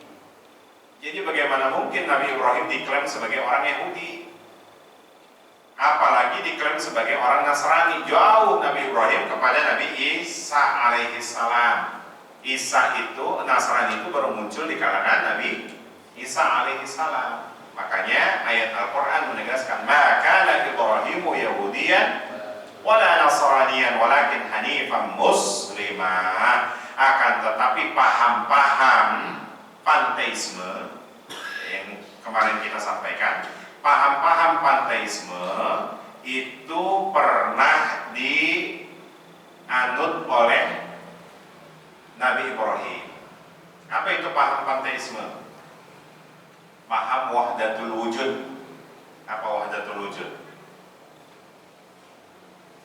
Jadi bagaimana mungkin Nabi Ibrahim diklaim sebagai orang Yahudi? Apalagi diklaim sebagai orang Nasrani. Jauh Nabi Ibrahim kepada Nabi Isa alaihissalam. Isa itu, Nasrani itu baru muncul di kalangan Nabi Isa alaihissalam. Makanya ayat Al-Quran menegaskan, maka Nabi Ibrahimu Yahudiyan wala Nasraniyan walakin hanifan muslimah. Akan tetapi paham-paham panteisme yang kemarin kita sampaikan, paham-paham panteisme itu pernah dianut oleh Nabi Ibrahim. Apa itu paham panteisme? Paham wahdatul wujud. Apa wahdatul wujud?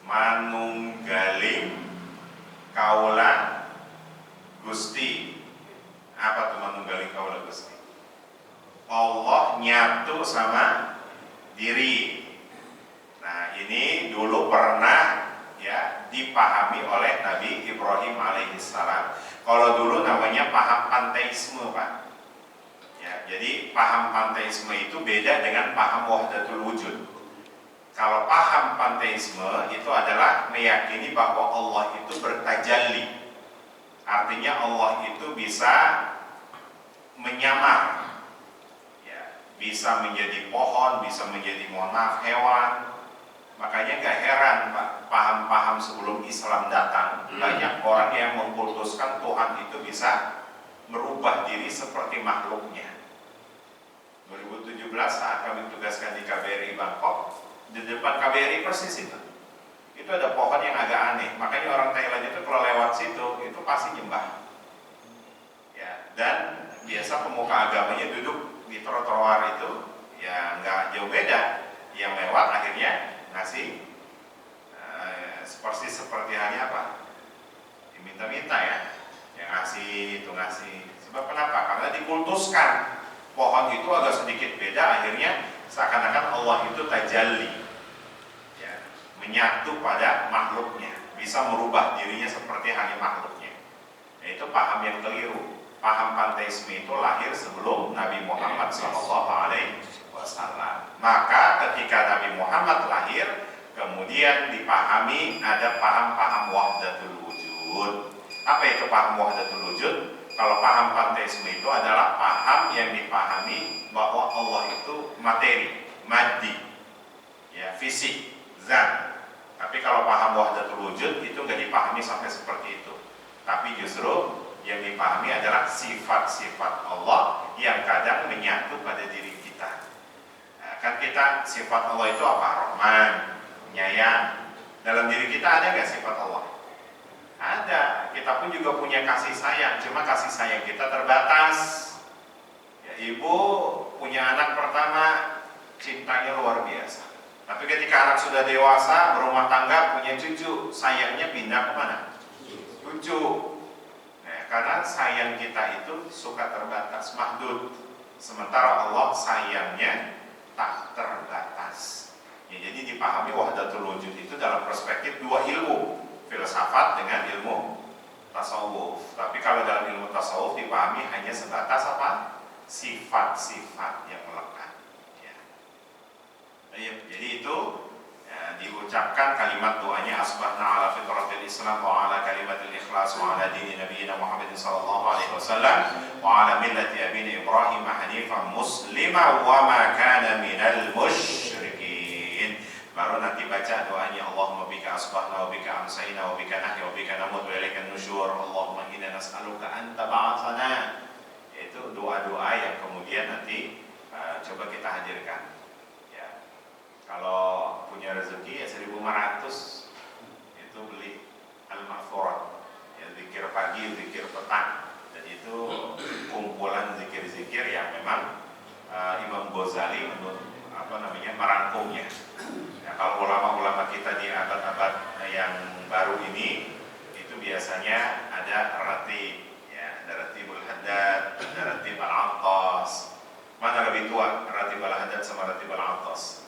Manunggaling kaula Gusti. Apa tuh manunggaling kaula Gusti? Allah nyatu sama diri. Nah, ini dulu pernah ya dipahami oleh Nabi Ibrahim alaihissalam. Kalau dulu namanya paham panteisme, Pak. Ya, jadi paham panteisme itu beda dengan paham wahdatul wujud. Kalau paham panteisme itu adalah meyakini bahwa Allah itu bertajalli. Artinya Allah itu bisa menyamar, ya, bisa menjadi pohon, bisa menjadi, mohon maaf, hewan. Makanya gak heran Pak, paham-paham sebelum Islam datang, banyak orang yang mengkultuskan Tuhan itu bisa merubah diri seperti makhluknya. 2017 saat kami tugaskan di KBRI Bangkok, di depan KBRI persis itu ada pohon yang agak aneh. Makanya orang Thailand itu kalau lewat situ itu pasti nyembah. Ya, dan biasa pemuka agamanya duduk di trotoar itu, ya nggak jauh beda. Yang lewat akhirnya ngasih seperti halnya apa? Diminta-minta ya, yang ngasih itu ngasih. Sebab kenapa? Karena dikultuskan. Pohon itu agak sedikit beda, akhirnya seakan-akan Allah itu tajalli, ya, menyatu pada makhluknya, bisa merubah dirinya seperti halnya makhluknya. Itu paham yang keliru. Paham panteisme itu lahir sebelum Nabi Muhammad SAW. Maka ketika Nabi Muhammad lahir, kemudian dipahami ada paham-paham wahdatul wujud. Apa itu paham wahdatul wujud? Kalau paham panteisme itu adalah paham yang dipahami bahwa Allah itu materi, maddi, ya, fisik, zat. Tapi kalau paham wahdatul wujud itu nggak dipahami sampai seperti itu. Tapi justru yang dipahami adalah sifat-sifat Allah yang kadang menyatu pada diri kita. Nah, kan kita sifat Allah itu apa? Rahman, penyayang. Dalam diri kita ada nggak sifat Allah? Ada. Kita pun juga punya kasih sayang, cuma kasih sayang kita terbatas. Ya, ibu punya anak pertama, cintanya luar biasa. Tapi ketika anak sudah dewasa, berumah tangga, punya cucu, sayangnya pindah kemana? Cucu. Nah, karena sayang kita itu suka terbatas, mahdud. Sementara Allah sayangnya tak terbatas. Ya, jadi dipahami wahdatul wujud itu dalam perspektif dua ilmu, filsafat dengan ilmu tasawuf. Tapi kalau dalam ilmu tasawuf dipahami hanya sebatas apa? Sifat-sifat yang melekat. Ya. Jadi itu ya, diucapkan kalimat doanya asbahna ala fitratil Islam wa ala kalimatil ikhlas wa ala dini nabiyina Muhammadin sallallahu alaihi wasallam wa ala millati abina Ibrahim hanifan muslima wa ma kana minal musyrikin. Baru nanti baca doanya, Allahumma bika asbahna wa bika amsayna wa bika nahya wa bika namut wa ilaika nusyur. Allahumma inna nas'aluka anta ba'atsana. Itu doa-doa yang kemudian nanti coba kita hadirkan. Ya. Kalau punya rezeki ya 1.500 itu beli al-ma'furat. Ya, zikir pagi, zikir petang. Dan itu kumpulan zikir-zikir yang memang Imam Ghazali merangkumnya. Nah, kalau ulama-ulama kita di abad-abad yang baru ini itu biasanya ada ratib, ya, ada ratibul haddad, ada ratib al-attas. Mana lebih tua, ratib al-haddad sama ratib al-attas?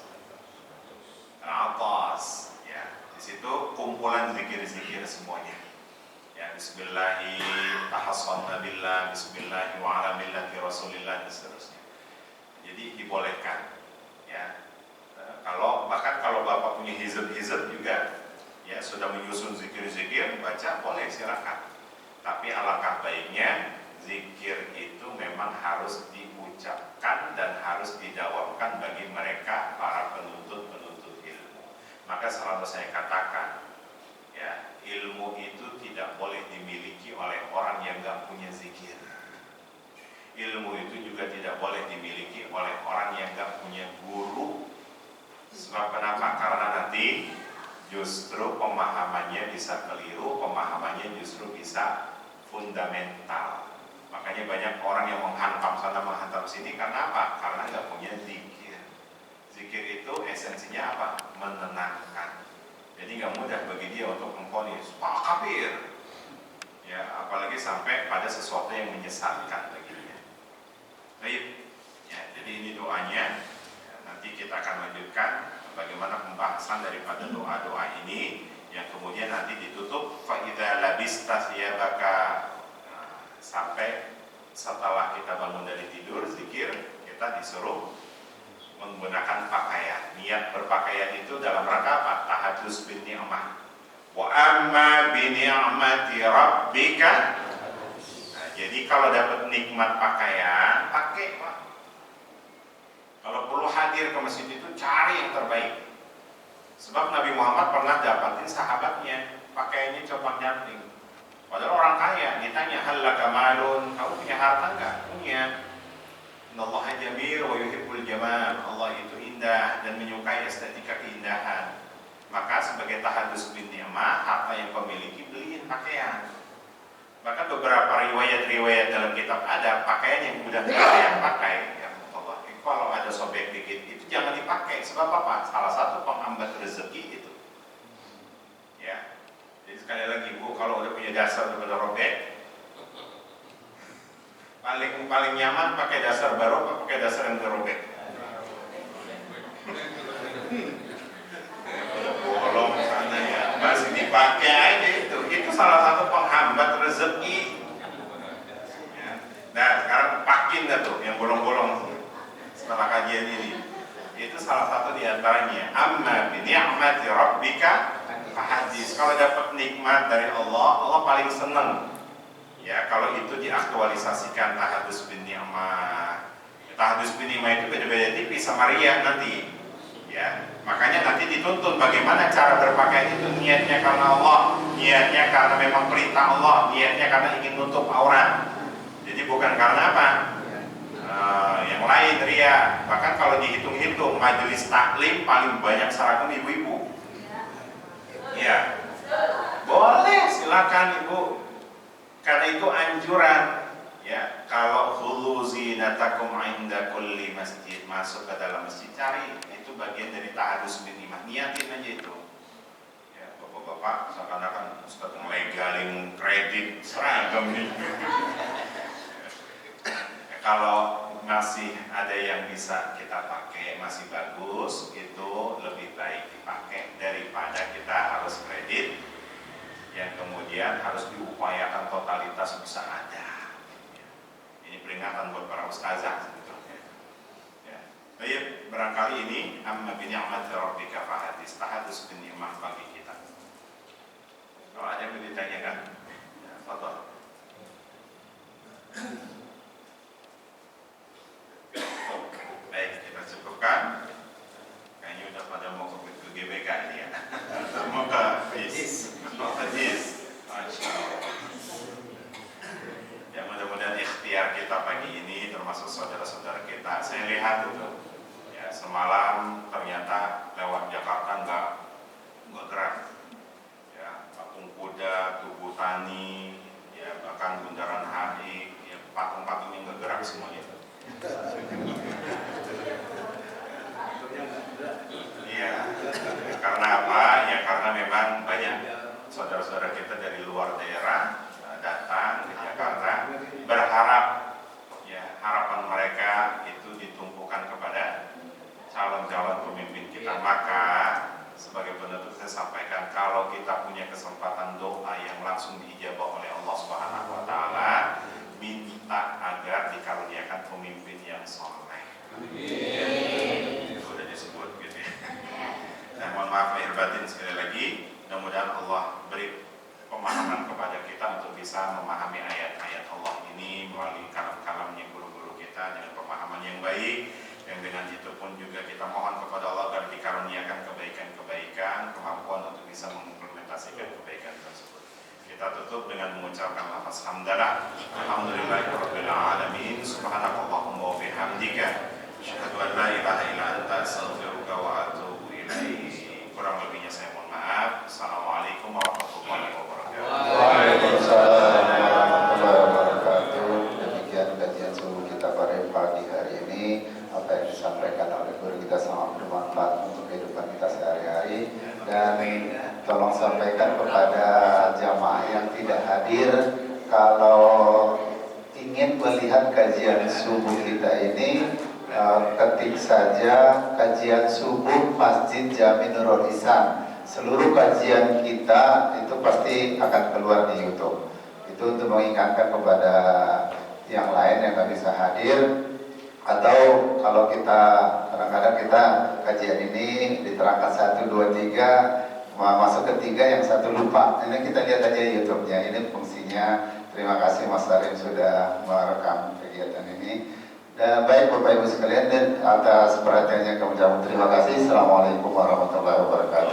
Al-attas, ya. Di situ kumpulan zikir-zikir semuanya. Ya, bismillahi tahassanna billah, bismillahi wa ala millati rasulillah dan seterusnya. Jadi dibolehkan, ya. Bahkan kalau Bapak punya hizb-hizb juga, ya, sudah menyusun zikir-zikir, baca boleh, silakan. Tapi alangkah baiknya zikir itu memang harus diucapkan dan harus didawamkan bagi mereka para penuntut ilmu. Maka selalu saya katakan, ya, ilmu itu tidak boleh dimiliki oleh orang yang gak punya zikir. Ilmu itu juga tidak boleh dimiliki oleh orang yang gak punya guru. Sebab kenapa? Karena nanti justru pemahamannya bisa keliru, pemahamannya justru bisa fundamental. Makanya banyak orang yang menghantam sana menghantam sini karena apa? Karena nggak punya zikir. Zikir itu esensinya apa? Menenangkan. Jadi nggak mudah bagi dia untuk memvonis Pak kafir, ya, apalagi sampai pada sesuatu yang menyesatkan bagi dia. Baik, ya, jadi ini doanya. Ya, nanti kita akan lanjutkan bagaimana pembahasan daripada doa-doa ini yang kemudian nanti ditutup fa'idza labista thiyabaka. Sampai setelah kita bangun dari tidur zikir, kita disuruh menggunakan pakaian. Niat berpakaian itu dalam rangka apa? Tahadus bin ni'mah. Wa amma bi ni'mati rabbika. Nah, jadi kalau dapat nikmat pakaian, pakai, Pak. Kalau perlu hadir ke masjid itu cari yang terbaik. Sebab Nabi Muhammad pernah dapatin sahabatnya pakaiannya compang-camping. Padahal orang kaya, ditanya hal laka malun, kamu punya harta enggak? Punya. Innallaha jamil wa yuhibbul jamal. Allah itu indah dan menyukai estetika keindahan. Maka sebagai tahadus bin ni'mah, harta yang kau miliki beliin pakaian. Bahkan beberapa riwayat-riwayat dalam kitab ada pakaian yang mudah kalian pakai. Ya Allah, kalau ada sobek dikit itu jangan dipakai. Sebab apa? Salah satu penghambat rezeki itu. Ya. Jadi sekali lagi, Bu, kalau udah punya dasar udah robek, paling nyaman pakai dasar baru atau pakai dasar yang udah robek? Bolong sana ya, masih dipakai aja itu. Itu salah satu penghambat rezeki. Ya. Nah, sekarang pakin dah tuh yang bolong-bolong setelah kajian ini. Itu salah satu diantaranya. Amma bi ni'mati rabbika fahadis. Kalau dapat nikmat dari Allah, Allah paling senang. Ya, kalau itu diaktualisasikan tahadus bin ni'mah. Tahadus bin ni'mah itu beda-beda tipis sama riya nanti. Ya, makanya nanti dituntun bagaimana cara berpakaian itu, niatnya karena Allah, niatnya karena memang perintah Allah, niatnya karena ingin nutup aurat. Jadi bukan karena apa? Yang lain riya. Bahkan kalau dihitung-hitung majelis taklim paling banyak seragam ibu-ibu. Ya, boleh, silakan Ibu. Karena itu anjuran, ya. Kalau khulu zinatakum inda kulli masjid, masuk ke dalam masjid cari, itu bagian dari tahadus bin ni'mah. Niatin aja itu. Ya, bapak-bapak seakan-akan Ustaz ngelegalin kredit seragam nih. Ya, kalau masih ada yang bisa kita pakai, masih bagus, itu lebih baik dipakai daripada kita harus kredit yang kemudian harus diupayakan totalitas bisa ada. Ini peringatan buat para ustazah sebetulnya. Ya. Baik, barangkali ini amma bi ni'mati rabbika fahadis, tahadus bin ni'mah bagi kita. Kalau ada yang ditanyakan, ya, fadhal. kita pagi ini, termasuk saudara-saudara kita. Saya lihat itu, ya semalam ternyata lewat Jakarta nggak gerak, ya patung kuda, tugu tani, ya bahkan bundaran HI, ya patung-patungnya nggak gerak semuanya. Iya, karena apa? Ya karena memang banyak saudara-saudara kita dari luar daerah datang ke Jakarta, berharap ya harapan mereka itu ditumpukan kepada calon-calon pemimpin kita. Maka sebagai penutup saya sampaikan, kalau kita punya kesempatan doa yang langsung diijabah oleh Allah Subhanahu wa taala, minta agar dikaruniakan pemimpin yang soleh. Itu sudah disebut gitu ya. Nah, mohon maaf lahir batin sekali lagi. Mudah-mudahan Allah beri pemahaman kepada kita untuk bisa memahami ayat-ayat Allah ini melalui kalam-kalamnya guru-guru kita dengan pemahaman yang baik. Dan dengan itu pun juga kita mohon kepada Allah agar dikaruniakan kebaikan-kebaikan, kemampuan untuk bisa mengimplementasikan kebaikan tersebut. Kita tutup dengan mengucapkan lafaz hamdalah. Alhamdulillahirabbil alamin. Subhanakallahumma wa bihamdika asyhadu an la ilaha illa anta astaghfiruka wa atubu ilaik. Kurang lebihnya saya mohon maaf. Assalamualaikum warahmatullahi wabarakatuh. Waalaikumsalam warahmatullahi wabarakatuh. Demikian kajian subuh kita pada pagi hari ini. Apa yang disampaikan oleh guru kita sangat bermanfaat untuk kehidupan kita sehari-hari. Dan tolong sampaikan kepada jamaah yang tidak hadir, kalau ingin melihat kajian subuh kita ini, ketik saja kajian subuh Masjid Jami Nurul Ihsan. Seluruh kajian kita itu pasti akan keluar di YouTube. Itu untuk mengingatkan kepada yang lain yang nggak bisa hadir. Atau kalau kita kadang-kadang kita kajian ini diterangkan 1, 2, 3, masuk ke 3 yang 1 lupa. Ini kita lihat aja YouTube-nya. Ini fungsinya. Terima kasih Mas Sarim sudah merekam kegiatan ini. Dan baik Bapak Ibu sekalian, dan atas perhatiannya kami ucapkan terima kasih. Assalamualaikum warahmatullahi wabarakatuh.